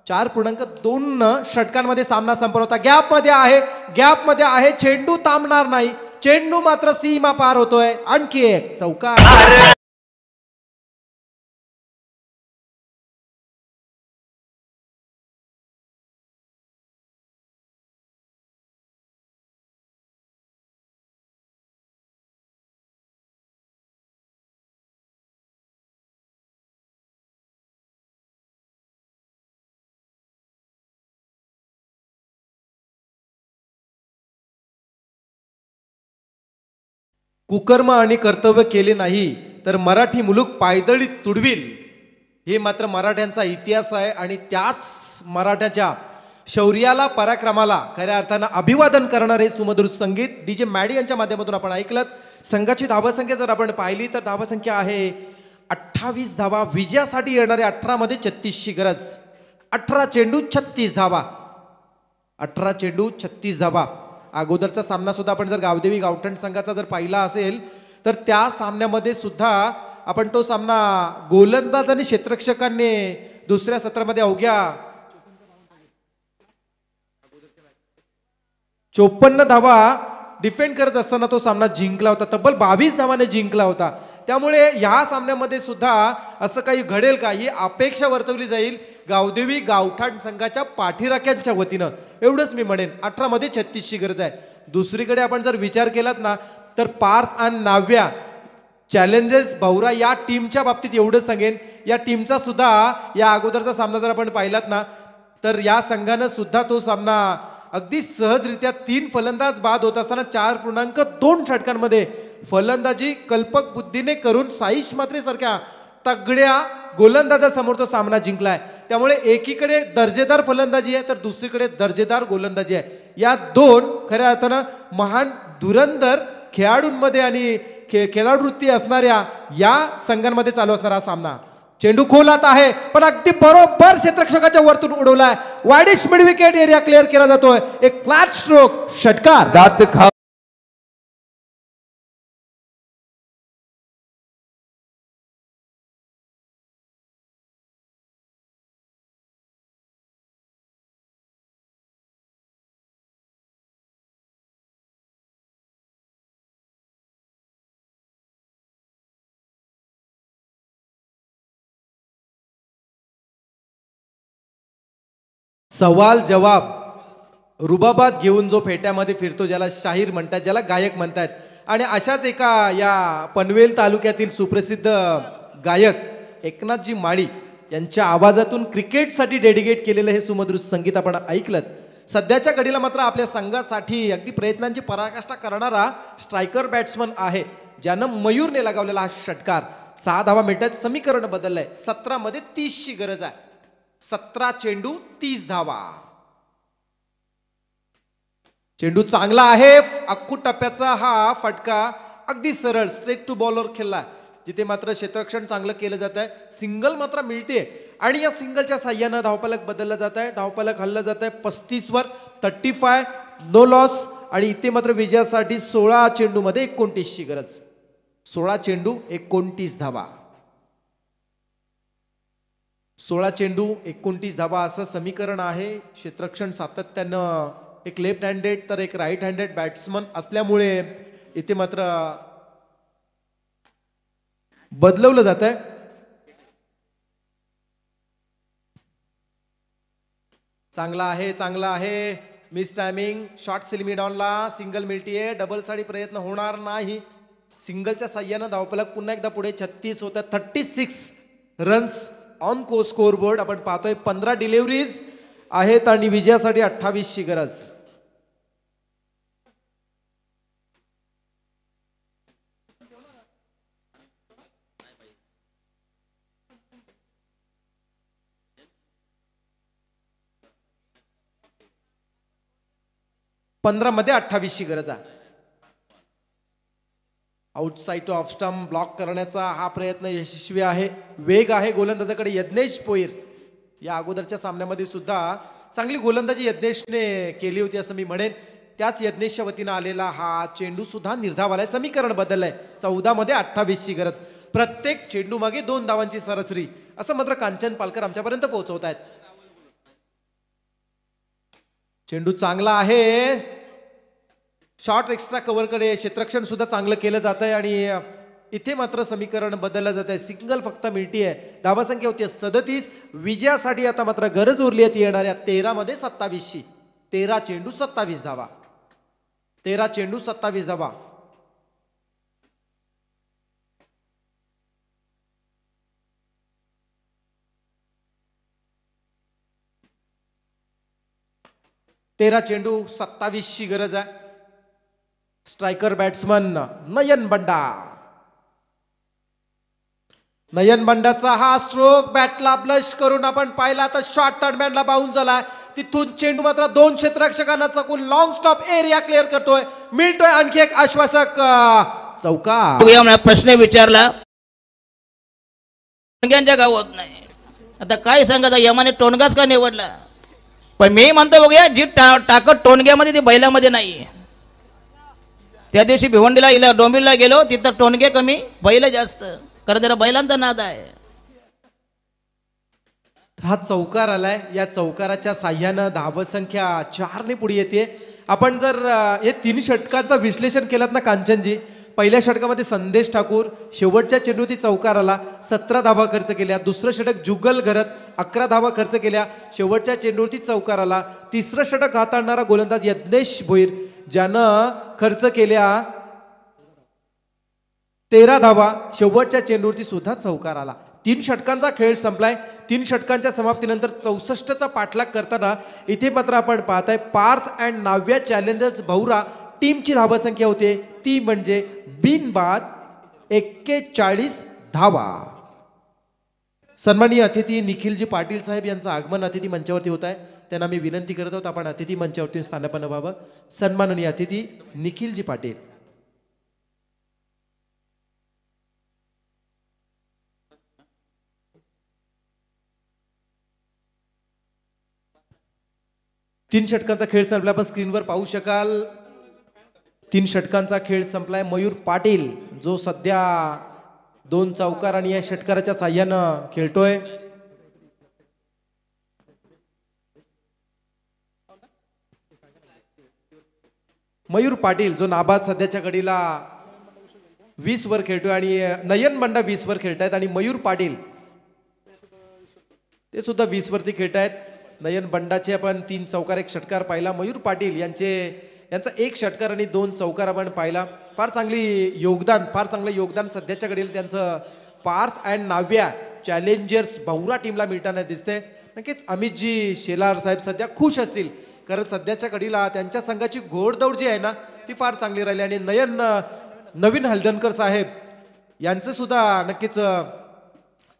4.2 षटकांमध्ये सामना संपला होता. गॅपमध्ये आहे. चेंडू थांबणार नाही. चेंडू मात्र सीमा पार होतोय. आणखी एक चौकार. कुकर्म आणि कर्तव्य केले नाही तर मराठी मुलूक पायदळी तुडविल, हे मात्र मराठ्यांचा इतिहास आहे. आणि त्याच मराठ्याच्या शौर्याला पराक्रमाला खऱ्या अर्थानं अभिवादन करणारे सुमधुर संगीत DJ मॅडी यांच्या माध्यमातून आपण ऐकलं. संघाची धावसंख्या जर आपण पाहिली तर धावसंख्या आहे 28 धावा. विजयासाठी येणारे 18 मध्ये 36ची गरज. 18 चेंडू 36 धावा. 18 चेंडू 36 धावा. अगोदरचा सामना सुद्धा आपण जर गावदेवी गावठण संघाचा जर पाहिला असेल तर त्या सामन्यामध्ये सुद्धा आपण तो सामना गोलंदाज आणि क्षेत्ररक्षकांनी दुसऱ्या सत्रामध्ये अवघ्या 54 धावा डिफेंड करत असताना तो सामना जिंकला होता. तब्बल 22 धावाने जिंकला होता. त्यामुळे ह्या सामन्यामध्ये सुद्धा असं काही घडेल का ही अपेक्षा वर्तवली जाईल गावदेवी गावठाण संघाच्या पाठीराख्यांच्या वतीनं. एवढंच मी म्हणेन. 18 मध्ये 36ची गरज आहे. दुसरीकडे आपण जर विचार केलात ना तर पार्थ आणि नाव्या चॅलेंजर्स भौरा या टीमच्या बाबतीत एवढंच सांगेन, या टीमचा सुद्धा या अगोदरचा सामना जर आपण पाहिलात ना तर या संघानं सुद्धा तो सामना अगदी सहजरित्या 3 फलंदाज बाद होत असताना 4.2 षटकांमध्ये फलंदाजी कल्पक बुद्धीने करून साईश मात्रे सारख्या तगड्या गोलंदाजासमोर तो सामना जिंकलाय. त्यामुळे एकीकडे दर्जेदार फलंदाजी आहे तर दुसरीकडे दर्जेदार गोलंदाजी आहे. या दोन खऱ्या अर्थानं महान धुरंधर खेळाडूंमध्ये आणि खेळाडूवृत्ती असणाऱ्या या संघांमध्ये चालू असणारा सामना. चेंडू खोलात आहे पण अगदी बरोबर क्षेत्ररक्षकाच्या वरतून उडवलाय. Widish mid wicket area clear केला जातोय. एक फ्लॅट स्ट्रोक षटकार. दात खा सवाल जवाब रुबाबात घेऊन जो फेट्यामध्ये फिरतो, ज्याला शाहीर म्हणतात, ज्याला गायक म्हणतात. आणि अशाच एका या पनवेल तालुक्यातील सुप्रसिद्ध गायक एकनाथजी माळी यांच्या आवाजातून क्रिकेटसाठी डेडिकेट केलेलं हे सुमधुर संगीत आपण ऐकलं. सध्याच्या घडीला मात्र आपल्या संघासाठी अगदी प्रयत्नांची पराकाष्ठा करणारा स्ट्रायकर बॅट्समन आहे ज्यानं मयूरने लगावलेला हा षटकार. 6 धावा मिळतात. समीकरण बदललंय. 17 मध्ये 30ची गरज आहे. 17 चेंडू 30 धावा. चेंडू चांगला आहे. अख्खू टप्प्याचा हा फटका अगदी सरळ स्ट्रेट टू बॉलर खेळला, जिथे मात्र क्षेत्ररक्षण चांगलं केलं जात आहे. सिंगल मात्र मिळते आणि या सिंगलच्या साह्यानं धावफलक बदललं जात आहे. धावफलक हल्लं जात आहे 35 वर. 35 नो लॉस. आणि इथे मात्र विजयासाठी 16 चेंडू मध्ये 29ची गरज. 16 चेंडू 29 धावा. 16 चेंडू 29 धावा असं समीकरण आहे. क्षेत्ररक्षण सातत्यानं एक लेफ्ट हँडेड तर एक राईट हँडेड बॅट्समन असल्यामुळे इथे मात्र बदलवलं जात आहे. चांगला आहे, चांगला आहे. Miss timing. शॉर्ट सिलिमिडॉनला सिंगल मिळतीये. डबल साठी प्रयत्न होणार नाही. सिंगलच्या साह्यानं धावफलक पुन्हा एकदा पुढे 36 होतात. 36 रन्स ऑन को स्कोरबोर्ड आपण पाहतोय. 15 डिलिव्हरीज आहेत आणि विजयासाठी 28ची गरज. मध्ये 28ची गरज आहे. आउटसाइड ऑफ स्टंप ब्लॉक करण्याचा हा प्रयत्न यशस्वी आहे. वेग आहे गोलंदाजाकडे. यज्ञेश पोईर या अगोदरच्या सामन्यामध्ये सुद्धा चांगली गोलंदाजी यज्ञेशने केली होती असं मी म्हणेन. त्याच यज्ञेशच्या वतीनं आलेला हा चेंडू सुद्धा निर्धावाला. समीकरण बदललंय. 14 मध्ये 28ची गरज. प्रत्येक चेंडू मागे 2 धावांची सरासरी असं मात्र कांचन पालकर आमच्यापर्यंत पोहोचवत आहेत. चेंडू चांगला आहे. शॉर्ट एक्स्ट्रा कव्हरकडे क्षेत्ररक्षण सुद्धा चांगलं केलं जात आहे आणि इथे मात्र समीकरण बदललं जात आहे. सिंगल फक्त मिळतीये. धावासंख्या होती 37. विजयासाठी आता मात्र गरज उरली आहे ती येणाऱ्या 13 मध्ये 27ची. 13 चेंडू 27 धावा. 13 चेंडू 27 धावा. तेरा चेंडू 27ची गरज आहे. स्ट्रायकर बॅट्समन नयन बंडा. नयन बंडाचा हा स्ट्रोक बॅटला ब्लश करून आपण पाहिला तर शॉर्ट थर्डमॅनला बाउन्स झालाय. तिथून चेंडू मात्र 2 क्षेत्ररक्षकांना चकून लॉंग स्टॉप एरिया क्लिअर करतोय. मिळतोय आणखी एक आश्वासक चौकार. प्रश्न विचारला टोणग्यांच्या गाव होत नाही. आता काय सांगा यमाने टोणगाच का निवडला. पण मी म्हणतो बघूया जी ताकद टोणग्यामध्ये ती बैलामध्ये नाही. त्या दिवशी भिवंडीला डोंबिवलीला गेलो तिथं टोणगे कमी बैल जास्त, कारण त्याला बैलांचा नाद आहे. हा चौकार आलाय. या चौकाराच्या साह्यानं धावसंख्या 4 ने पुढे येते. आपण जर हे 3 षटकांचं विश्लेषण केलं ना कांचनजी, पहिल्या षटकामध्ये संदेश ठाकूर शेवटच्या चेंडूती चौकार आला, 17 धावा खर्च केल्या. दुसरं षटक जुगल घरत 11 धावा खर्च केल्या, शेवटच्या चेंडूवरती चौकार आला. तिसरं षटक हाताळणारा गोलंदाज यज्ञेश भोईर ज्यानं खर्च केल्या 13 धावा, शेवटच्या चेंडूवरती सुद्धा चौकार आला. 3 षटकांचा खेळ संपलाय. 3 षटकांच्या समाप्तीनंतर 64चा पाठलाग करताना इथे मात्र आपण पाहताय पार्थ अँड नाव्या चॅलेंजर्स भौरा टीमची धावसंख्या होते ती म्हणजे बिनबाद 41 धावा. सन्माननीय अतिथी निखिलजी पाटील साहेब यांचं आगमन अतिथी मंचावरती होत आहे. त्यांना मी विनंती करत आहोत आपण अतिथी मंचावरती स्थानापन्न व्हावं. सन्माननीय अतिथी निखिलजी पाटील. तीन षटकांचा खेळ संपला. आपण स्क्रीनवर पाहू शकाल 3 षटकांचा खेळ संपलाय. मयूर पाटील जो सध्या 2 चौकार आणि या षटकाराच्या साह्यानं खेळतोय. मयूर पाटील जो नाबाद सध्याच्या घडीला 20 वर खेळतोय आणि नयन बंडा 20 वर खेळतायत आणि मयूर पाटील ते सुद्धा 20 वरती खेळतायत. नयन बंडाचे आपण 3 चौकार 1 षटकार पाहिला. मयूर पाटील यांचा 1 षटकार आणि 2 चौकार आपण पाहिला. फार चांगलं योगदान सध्याच्या घडीला त्यांचं पार्थ अँड नाव्या चॅलेंजर्स भौरा टीमला मिळताना दिसते. नक्कीच अमितजी शेलार साहेब सध्या खुश असतील, कारण सध्याच्या घडीला त्यांच्या संघाची घोडदौड जी आहे ना ती फार चांगली राहिली. आणि नवीन हलदनकर साहेब यांचं सुद्धा नक्कीच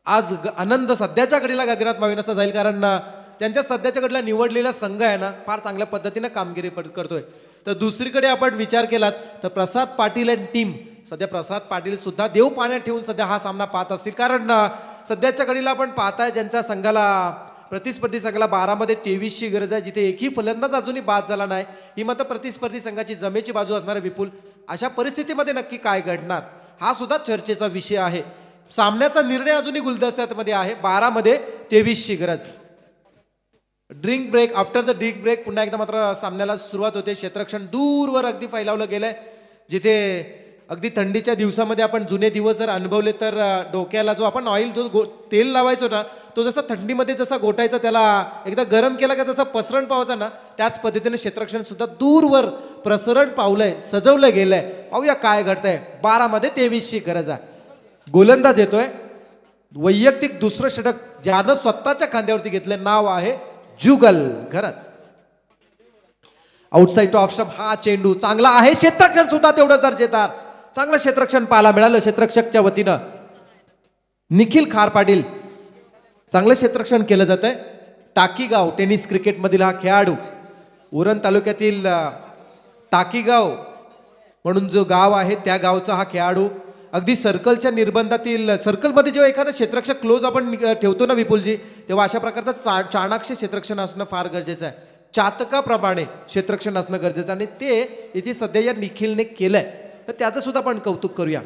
आज आनंद सध्याच्या घडीला गगनात मावेनासा जाईल, कारण त्यांच्या सध्याच्या घडीला निवडलेला संघ आहे ना फार चांगल्या पद्धतीने कामगिरी करतोय. तर दुसरीकडे आपण विचार केलात तर प्रसाद पाटील अँड टीम, सध्या प्रसाद पाटील सुद्धा देव पाण्यात ठेवून सध्या हा सामना पाहत असतील, कारण सध्याच्या घडीला आपण पाहताय ज्यांच्या संघाला प्रतिस्पर्धी संघाला 12 मध्ये 23ची गरज आहे, जिथे एकही फलंदाज अजूनही बाद झाला नाही. ही मात्र प्रतिस्पर्धी संघाची जमेची बाजू असणार आहे. विपुल, अशा परिस्थितीमध्ये नक्की काय घडणार हा सुद्धा चर्चेचा विषय आहे. सामन्याचा निर्णय अजूनही गुलदस्त्यामध्ये आहे. 12 मध्ये 23ची गरज. Drink break, after the drink break पुन्हा एकदा मात्र सामन्याला सुरुवात होते. क्षेत्ररक्षण दूरवर अगदी फैलावलं गेलंय, जिथे अगदी थंडीच्या दिवसामध्ये आपण जुने दिवस जर अनुभवले तर डोक्याला जो आपण ऑइल जो तेल लावायचो ना तो जसा थंडीमध्ये जसा गोटायचा, त्याला एकदा गरम केला का जसा पसरण पावायचा ना, त्याच पद्धतीने क्षेत्ररक्षण सुद्धा दूरवर प्रसरण पावलंय, सजवलं गेलंय. पाहूया काय घडतंय. 12 मध्ये 23ची गरज आहे. गोलंदाज येतोय. वैयक्तिक दुसरं षटक ज्यानं स्वतःच्या खांद्यावरती घेतलं नाव आहे जुगल घरत. आउटसाइड टू ऑफ स्टंप हा चेंडू चांगला आहे. क्षेत्ररक्षण सुद्धा तेवढं दर्जेदार चांगलं क्षेत्ररक्षण पाहायला मिळालं. क्षेत्ररक्षकच्या वतीनं निखिल खार पाटील चांगलं क्षेत्ररक्षण केलं जात आहे. टाकीगाव टेनिस क्रिकेट मधील हा खेळाडू, उरण तालुक्यातील टाकीगाव म्हणून जो गाव आहे त्या गावचा हा खेळाडू, अगदी सर्कलच्या निर्बंधातील सर्कलमध्ये जेव्हा एखादा क्षेत्ररक्षक क्लोज आपण ठेवतो ना विपुलजी, तेव्हा अशा प्रकारचं चाणाक्ष क्षेत्ररक्षण असणं फार गरजेचं आहे. चातकाप्रमाणे क्षेत्ररक्षण असणं गरजेचं आणि ते इथे सध्या या निखिलने केलंय, तर त्याचं सुद्धा आपण कौतुक करूया.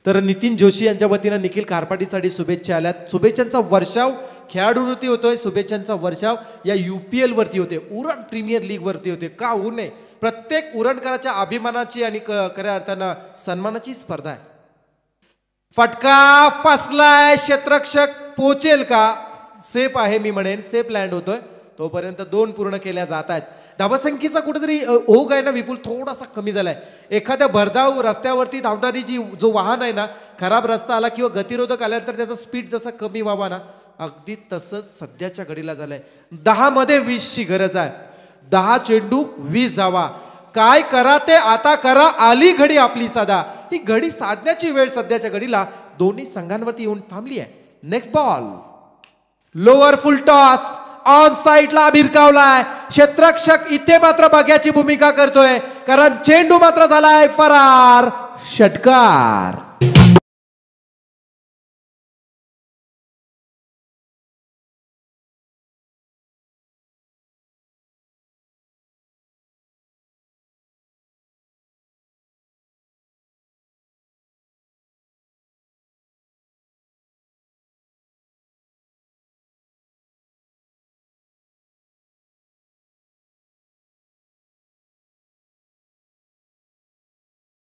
तर नितीन जोशी यांच्या वतीनं निखिल खारपाटीसाठी शुभेच्छा आल्यात. शुभेच्छांचा वर्षाव खेळाडूवरती होतोय. शुभेच्छांचा वर्षाव या UPL वरती होते, उरण प्रीमियर लीग वरती होते. का होऊ नये. प्रत्येक उरणकराच्या अभिमानाची आणि खऱ्या अर्थानं सन्मानाची स्पर्धा आहे. फटका फसलाय. क्षेत्ररक्षक पोचेल का. सेफ आहे, मी म्हणेन सेफ लँड होतोय. तोपर्यंत 2 पूर्ण केल्या जात आहेत. धावसंख्येचा कुठेतरी ओघ आहे ना विपुल, थोडासा कमी झालाय. एखाद्या भरधाव रस्त्यावरती धावणारी जो वाहन आहे ना, खराब रस्ता आला किंवा गतिरोधक आल्यानंतर त्याचा स्पीड जसा कमी व्हावा ना, अगदी तसंच सध्याच्या घडीला झालंय. 10 मध्ये 20ची गरज आहे. 10 चेंडू 20 धावा. काय करा ते आता करा, आली घडी आपली साधा. ही घडी साधण्याची वेळ सध्याच्या घडीला दोन्ही संघांवरती येऊन थांबली आहे. Next ball, lower full toss, on साइडला भिरकावलाय. क्षेत्ररक्षक इथे मात्र बघ्याची भूमिका करतोय, कारण चेंडू मात्र झालाय फरार. षटकार.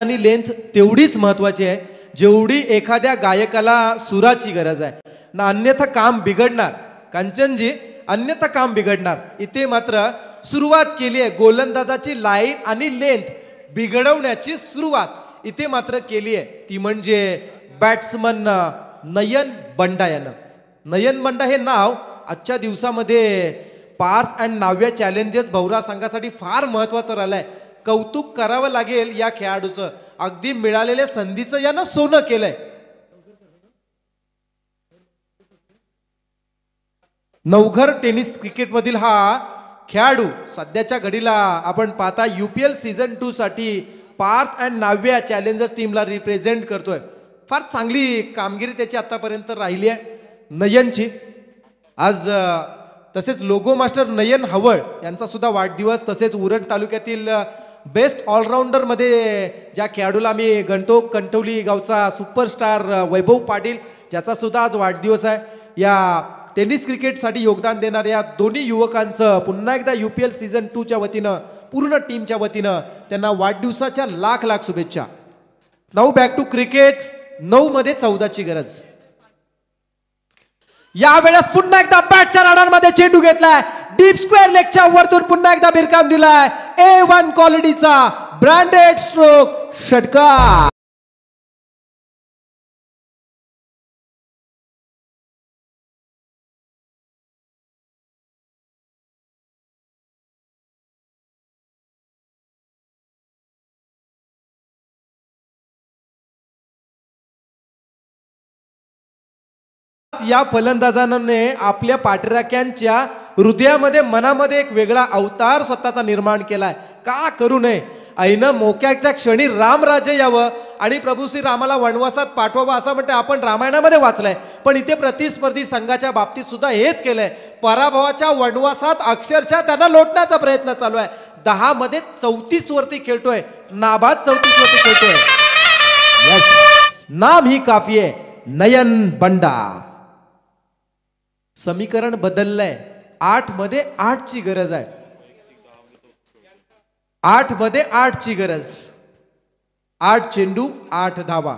आणि लेंथ तेवढीच महत्वाची आहे जेवढी एखाद्या गायकाला सुराची गरज आहे ना, अन्यथा काम बिघडणार. कांचनजी, अन्यथा काम बिघडणार. इथे मात्र सुरुवात केली आहे, गोलंदाजाची लाईन आणि लेंथ बिघडवण्याची सुरुवात इथे मात्र केली आहे. ती म्हणजे बॅट्समन नयन बंडा यानं. नयन बंडा हे नाव आजच्या दिवसामध्ये पार्थ अँड नाव्या चॅलेंजेस भौरा संघासाठी फार महत्वाचं राहिलंय. कौतुक करावं लागेल या खेळाडूचं. अगदी मिळालेल्या संधीचं यानं सोनं केलंय. नवघर टेनिस क्रिकेटमधील हा खेळाडू सध्याच्या घडीला आपण पाहता UPL सीझन 2 साठी पार्थ अँड नाव्या चॅलेंजर्स टीमला रिप्रेझेंट करतोय. फार चांगली कामगिरी त्याची आतापर्यंत राहिली आहे नयनची. आज तसेच लोगो मास्टर नयन हवळ यांचा सुद्धा वाढदिवस. तसेच उरण तालुक्यातील बेस्ट ऑलराऊंडर मध्ये ज्या खेळाडूला आम्ही गणतो, कंटवली गावचा सुपरस्टार वैभव पाटील, ज्याचा सुद्धा आज वाढदिवस आहे. या टेनिस क्रिकेटसाठी योगदान देणाऱ्या दोन्ही युवकांचं पुन्हा एकदा UPL सीझन 2 च्या वतीनं, पूर्ण टीमच्या वतीनं त्यांना वाढदिवसाच्या लाख लाख शुभेच्छा. Now back to cricket. 9 मध्ये 14ची गरज. यावेळेस पुन्हा एकदा बॅटच्या राडांमध्ये चेंडू घेतलाय. डीप स्क्वेअर लेगच्या वरतून पुन्हा एकदा भिरकावून दिलाय. A1 क्वालिटीचा ब्रँडेड स्ट्रोक. षटकार. या फलंदाजाने आपल्या पाठराख्यांच्या हृदयामध्ये, मनामध्ये एक वेगळा अवतार स्वतःचा निर्माण केलाय. का करू नये? ऐन मोक्याच्या क्षणी रामराज्य यावं आणि प्रभू श्री रामाला वनवासात पाठवावं असं म्हणते आपण रामायणामध्ये वाचलंय. पण इथे प्रतिस्पर्धी संघाच्या बाबतीत सुद्धा हेच केलंय. पराभवाच्या वनवासात अक्षरशः त्यांना लोटण्याचा प्रयत्न चालू आहे. 10 मध्ये 34 वरती खेळतोय, नाबाद 34 वरती खेळतोय. नाम ही काफी आहे, नयन बंडा. समीकरण बदललंय. 8 मध्ये 8 ची गरज आहे. 8 मध्ये 8 ची गरज. 8 चेंडू 8 धावा.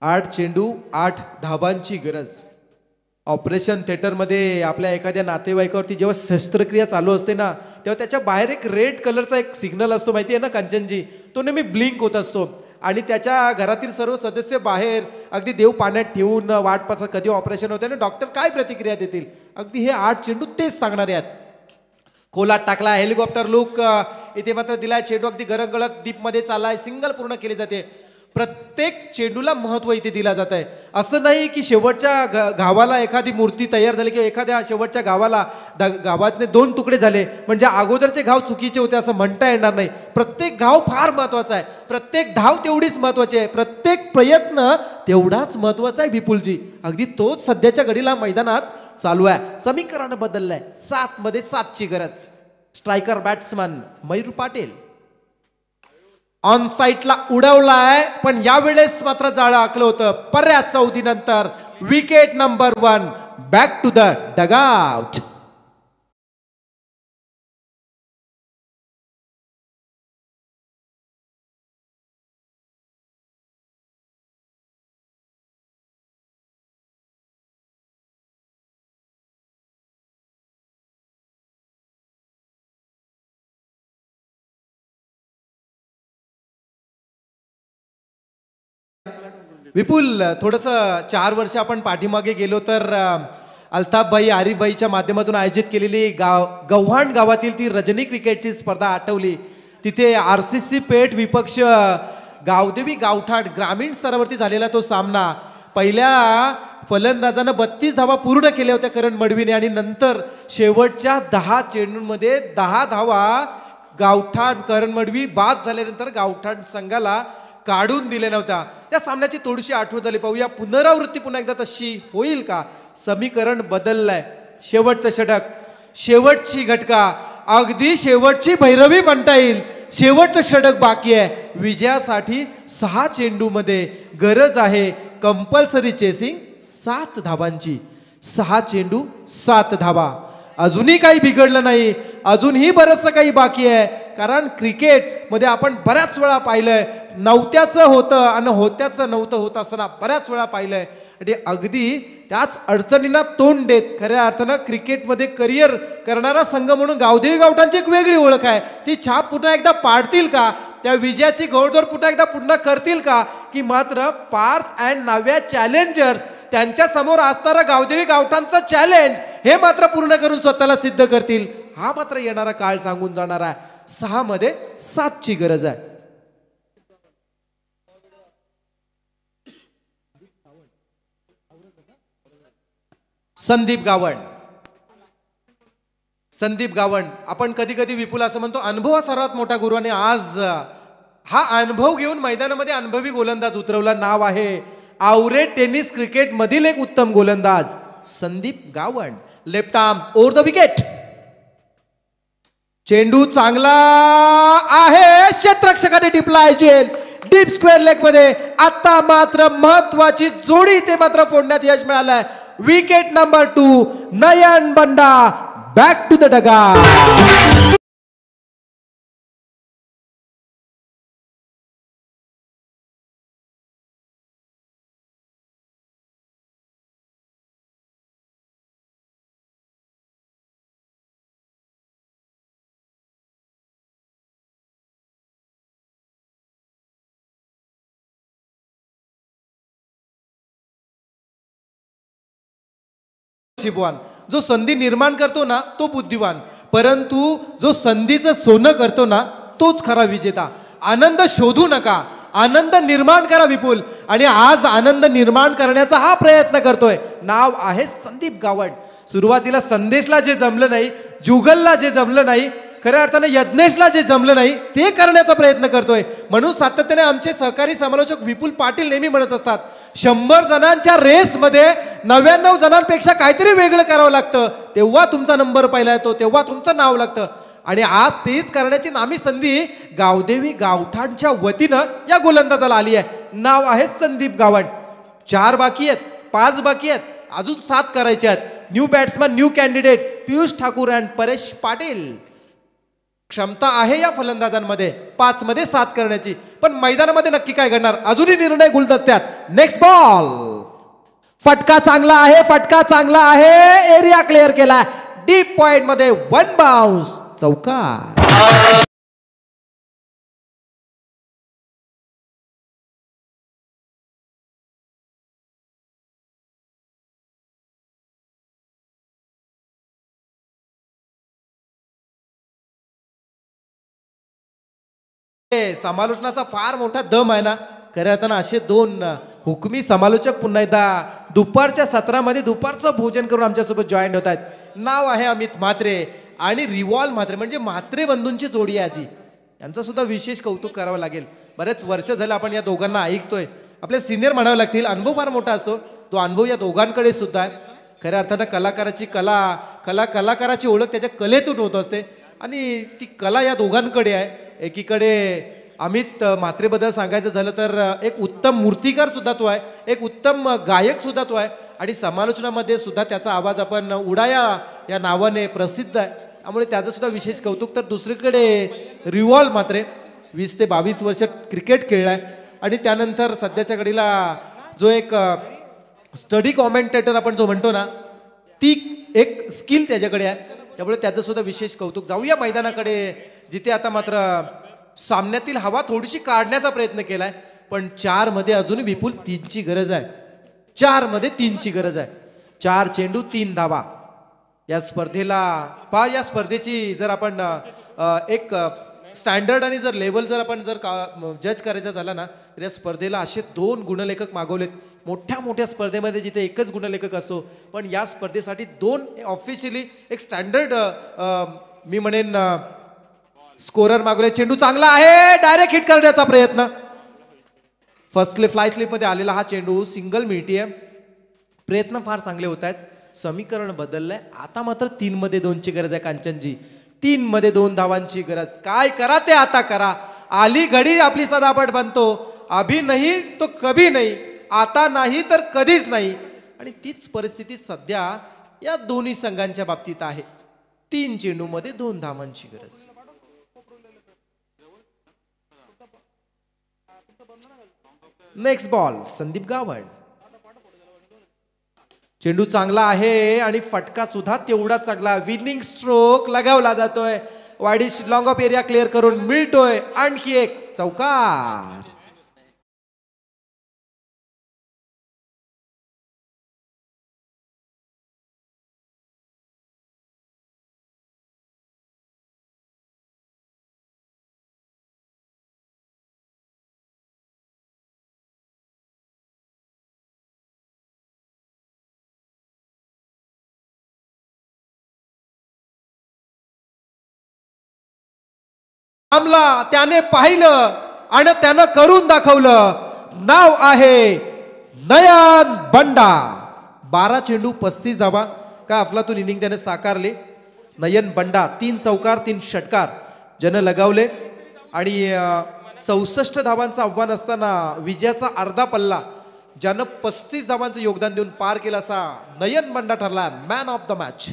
8 चेंडू 8 धावांची गरज. ऑपरेशन थिएटरमध्ये आपल्या एखाद्या नातेवाईकावरती जेव्हा शस्त्रक्रिया चालू असते ना, तेव्हा त्याच्या बाहेर एक रेड कलरचा एक सिग्नल असतो, माहिती आहे ना कांचनजी? तो नेहमी ब्लिंक होत असतो आणि त्याच्या घरातील सर्व सदस्य बाहेर अगदी देव पाण्यात ठेवून वाट पाहतात कधी ऑपरेशन होते ना, डॉक्टर काय प्रतिक्रिया देतील. अगदी हे 8 चेंडू तेच सांगणारे आहेत. खोलात टाकला, हेलिकॉप्टर लुक इथे मात्र दिलाय. चेंडू अगदी गरम गळत डीप मध्ये चाललाय. सिंगल पूर्ण केली जाते. प्रत्येक चेंडूला महत्व इथे दिला जात आहे. असं नाही की शेवटच्या गावाला एखादी मूर्ती तयार झाली किंवा एखाद्या शेवटच्या गावाला गावातले 2 तुकडे झाले म्हणजे अगोदरचे गाव चुकीचे होते असं म्हणता येणार नाही. प्रत्येक गाव फार महत्वाचा आहे. प्रत्येक धाव तेवढीच महत्वाची आहे. प्रत्येक प्रयत्न तेवढाच महत्वाचा आहे विपुलजी. अगदी तोच सध्याच्या घडीला मैदानात चालू आहे. समीकरण बदललंय. 7 मध्ये 7 ची गरज. Striker batsman Mayur Patil on साइटला उडवलाय, पण यावेळेस मात्र जाळं आखलं होतं. बऱ्याच चौथीनंतर wicket number 1. Back to the dugout. Vipul, थोडंसं 4 वर्ष आपण पाठीमागे गेलो तर अल्ताफबाई आरिफबाईच्या माध्यमातून आयोजित केलेली गव्हाण गावातील ती रजनी क्रिकेटची स्पर्धा आठवली. तिथे RCC पेठ विपक्ष गावदेवी गावठाण ग्रामीण स्तरावरती झालेला तो सामना. पहिल्या फलंदाजानं 32 धावा पूर्ण केल्या होत्या करण मडवीने आणि नंतर शेवटच्या 10 चेंडूंमध्ये 10 धावा गावठाण करण मडवी बाद झाल्यानंतर गावठाण संघाला काढून दिल्या नव्हत्या. त्या सामन्याची थोडीशी आठवण झाली. पाहूया पुनरावृत्ती पुन्हा एकदा तशी होईल का. समीकरण बदललंय. शेवटचं षटक, शेवटची घटका, अगदी शेवटची भैरवी म्हणता येईल. शेवटचं षटक बाकी आहे. विजयासाठी 6 चेंडूमध्ये गरज आहे कंपल्सरी चेसिंग 7 धावांची. 6 चेंडू 7 धावा. अजूनही काही बिघडलं नाही, अजूनही बरंचसं काही बाकी आहे. कारण क्रिकेटमध्ये आपण बऱ्याच वेळा पाहिलंय नव्हत्याचं होतं आणि होत्याचं नव्हतं होत असताना बऱ्याच वेळा पाहिलंय. आणि अगदी त्याच अडचणींना तोंड देत खऱ्या अर्थानं क्रिकेटमध्ये करिअर करणारा संघ म्हणून गावदेवी गावठाणची एक वेगळी ओळख आहे. ती छाप पुन्हा एकदा पाडतील का, त्या विजयाची घोडदौड पुन्हा करतील का, की मात्र पार्थ अँड नाव्या चॅलेंजर्स त्यांच्या समोर असणारा गावदेवी गावठाणचं चॅलेंज हे मात्र पूर्ण करून स्वतःला सिद्ध करतील. हा मात्र येणारा काळ सांगून जाणार आहे. 6 मध्ये 7 ची गरज आहे. संदीप गावण आपण कधी कधी विपुल असं म्हणतो अनुभव हा सर्वात मोठा गुरु. आणि आज हा अनुभव घेऊन मैदानामध्ये अनुभवी गोलंदाज उतरवला. नाव आहे आवरे टेनिस क्रिकेट मधील एक उत्तम गोलंदाज Sandeep Gavan. Left arm over the wicket. चेंडू चांगला आहे, क्षेत्ररक्षकाने टिपला झेल डीप स्क्वेअर लेग मध्ये. आता मात्र महत्वाची जोडी ते मात्र फोडण्यात यश मिळालंय. Wicket number 2 Nayan Banda back to the dugout. जो संधी निर्माण करतो ना तो बुद्धिवान, परंतु जो संधीचं सोनं करतो ना तोच खरा विजेता. आनंद शोधू नका, आनंद निर्माण करा विपुल. आणि आज आनंद निर्माण करण्याचा हा प्रयत्न करतोय. नाव आहे संदीप गावण. सुरुवातीला संदेशला जे जमलं नाही, जुगलला जे जमलं नाही, खऱ्या अर्थानं यज्ञेशला जे जमलं नाही ते करण्याचा प्रयत्न करतोय. म्हणून सातत्याने आमचे सहकारी समालोचक विपुल पाटील नेहमी म्हणत असतात 100 जणांच्या रेसमध्ये 99 जणांपेक्षा काहीतरी वेगळं करावं लागतं, तेव्हा तुमचा नंबर पहिला येतो, तेव्हा तुमचं नाव लागतं. आणि आज तेच करण्याची नामी संधी गावदेवी गावठाणच्या वतीनं या गोलंदाजाला आली आहे. नाव आहे संदीप गावण. 4 बाकी आहेत, 5 बाकी आहेत, अजून 7 करायचे आहेत. New batsman, new candidate Piyush Thakur and Paresh Patil. क्षमता आहे या फलंदाजांमध्ये 5 मध्ये 7 करण्याची, पण मैदानामध्ये नक्की काय घडणार अजूनही निर्णय गुलदस्त्यात. Next ball. फटका चांगला आहे, फटका चांगला आहे, एरिया क्लिअर केला डीप पॉइंट मध्ये. 1 बाउन्स चौकार. समालोचनाचा फार मोठा दम आहे ना. खऱ्या अर्थानं असे 2 हुकमी समालोचक पुन्हा एकदा दुपारच्या सत्रामध्ये दुपारचं भोजन करून आमच्यासोबत जॉईन होत आहेत. नाव आहे अमित म्हात्रे आणि रिवॉल्व म्हात्रे, म्हणजे म्हात्रे बंधूंची जोडी आहे आजी. यांचं सुद्धा विशेष कौतुक करावं लागेल. बरेच वर्ष झालं आपण या दोघांना ऐकतोय. आपले सिनियर म्हणावं लागतील. अनुभव फार मोठा असतो. तो अनुभव या दोघांकडे सुद्धा आहे. खऱ्या अर्थानं कलाकाराची कलाकाराची ओळख त्याच्या कलेतून होत असते आणि ती कला या दोघांकडे आहे. एकीकडे अमित म्हात्रेबद्दल सांगायचं झालं तर एक उत्तम मूर्तिकार सुद्धा तो आहे, एक उत्तम गायक सुद्धा तो आहे आणि समालोचनामध्ये सुद्धा त्याचा आवाज आपण उडाया या नावाने प्रसिद्ध आहे. त्यामुळे त्याचं सुद्धा विशेष कौतुक. तर दुसरीकडे रिवॉल्व म्हात्रे 20 ते 22 वर्ष क्रिकेट खेळलाय आणि त्यानंतर सध्याच्या घडीला जो एक स्टडी कॉमेंटेटर आपण जो म्हणतो ना ती एक स्किल त्याच्याकडे आहे. त्यामुळे त्याचं सुद्धा विशेष कौतुक. जाऊया मैदानाकडे, जिथे आता मात्र सामन्यातील हवा थोडीशी काढण्याचा प्रयत्न केलाय, पण 4 मध्ये अजून विपुल 3 ची गरज आहे. 4 मध्ये 3 ची गरज आहे. 4 चेंडू 3 धावा. या स्पर्धेला या स्पर्धेची जर आपण एक स्टँडर्ड आणि जर लेवल जर आपण जर जज करायचा झाला ना तर या स्पर्धेला असे 2 गुणलेखक मागवलेत. मोठ्या मोठ्या स्पर्धेमध्ये जिथे एकच गुणलेखक असतो पण या स्पर्धेसाठी 2 ऑफिशियली एक स्टँडर्ड मी म्हणेन स्कोरर मागवले. चेंडू चांगला आहे, डायरेक्ट हिट करण्याचा प्रयत्न. फर्स्ट फ्लाय स्लिप मध्ये आलेला हा चेंडू सिंगल मिळतीये. प्रयत्न फार चांगले होत आहेत. समीकरण बदललंय. आता मात्र 3 मध्ये 2ची गरज आहे कांचनजी. 3 मध्ये 2 धावांची गरज. काय करा ते आता करा. आली घडी आपली सदापट बनतो. अभी नाही तो कभी नाही, आता नाही तर कधीच नाही. आणि तीच परिस्थिती सध्या या दोन्ही संघांच्या बाबतीत आहे. 3 चेंडू मध्ये 2 धावांची गरज. Next ball Sandeep Gawan. चेंडू चांगला आहे आणि फटका सुद्धा तेवढा चांगला. विनिंग स्ट्रोक लगावला जातोय. Widish long of area clear करून मिळतोय आणखी एक चौकार. थांबला, त्याने पाहिलं आणि त्यानं करून दाखवलं. नाव आहे नयन बंडा. 12 चेंडू 35 धावा. काय अफलातून इनिंग त्याने साकारले. नयन बंडा 3 चौकार 3 षटकार ज्यानं लगावले आणि 64 धावांचं आव्हान असताना विजयाचा अर्धा पल्ला ज्यानं 35 धावांचं योगदान देऊन पार केला असा नयन बंडा ठरला मॅन ऑफ द मॅच.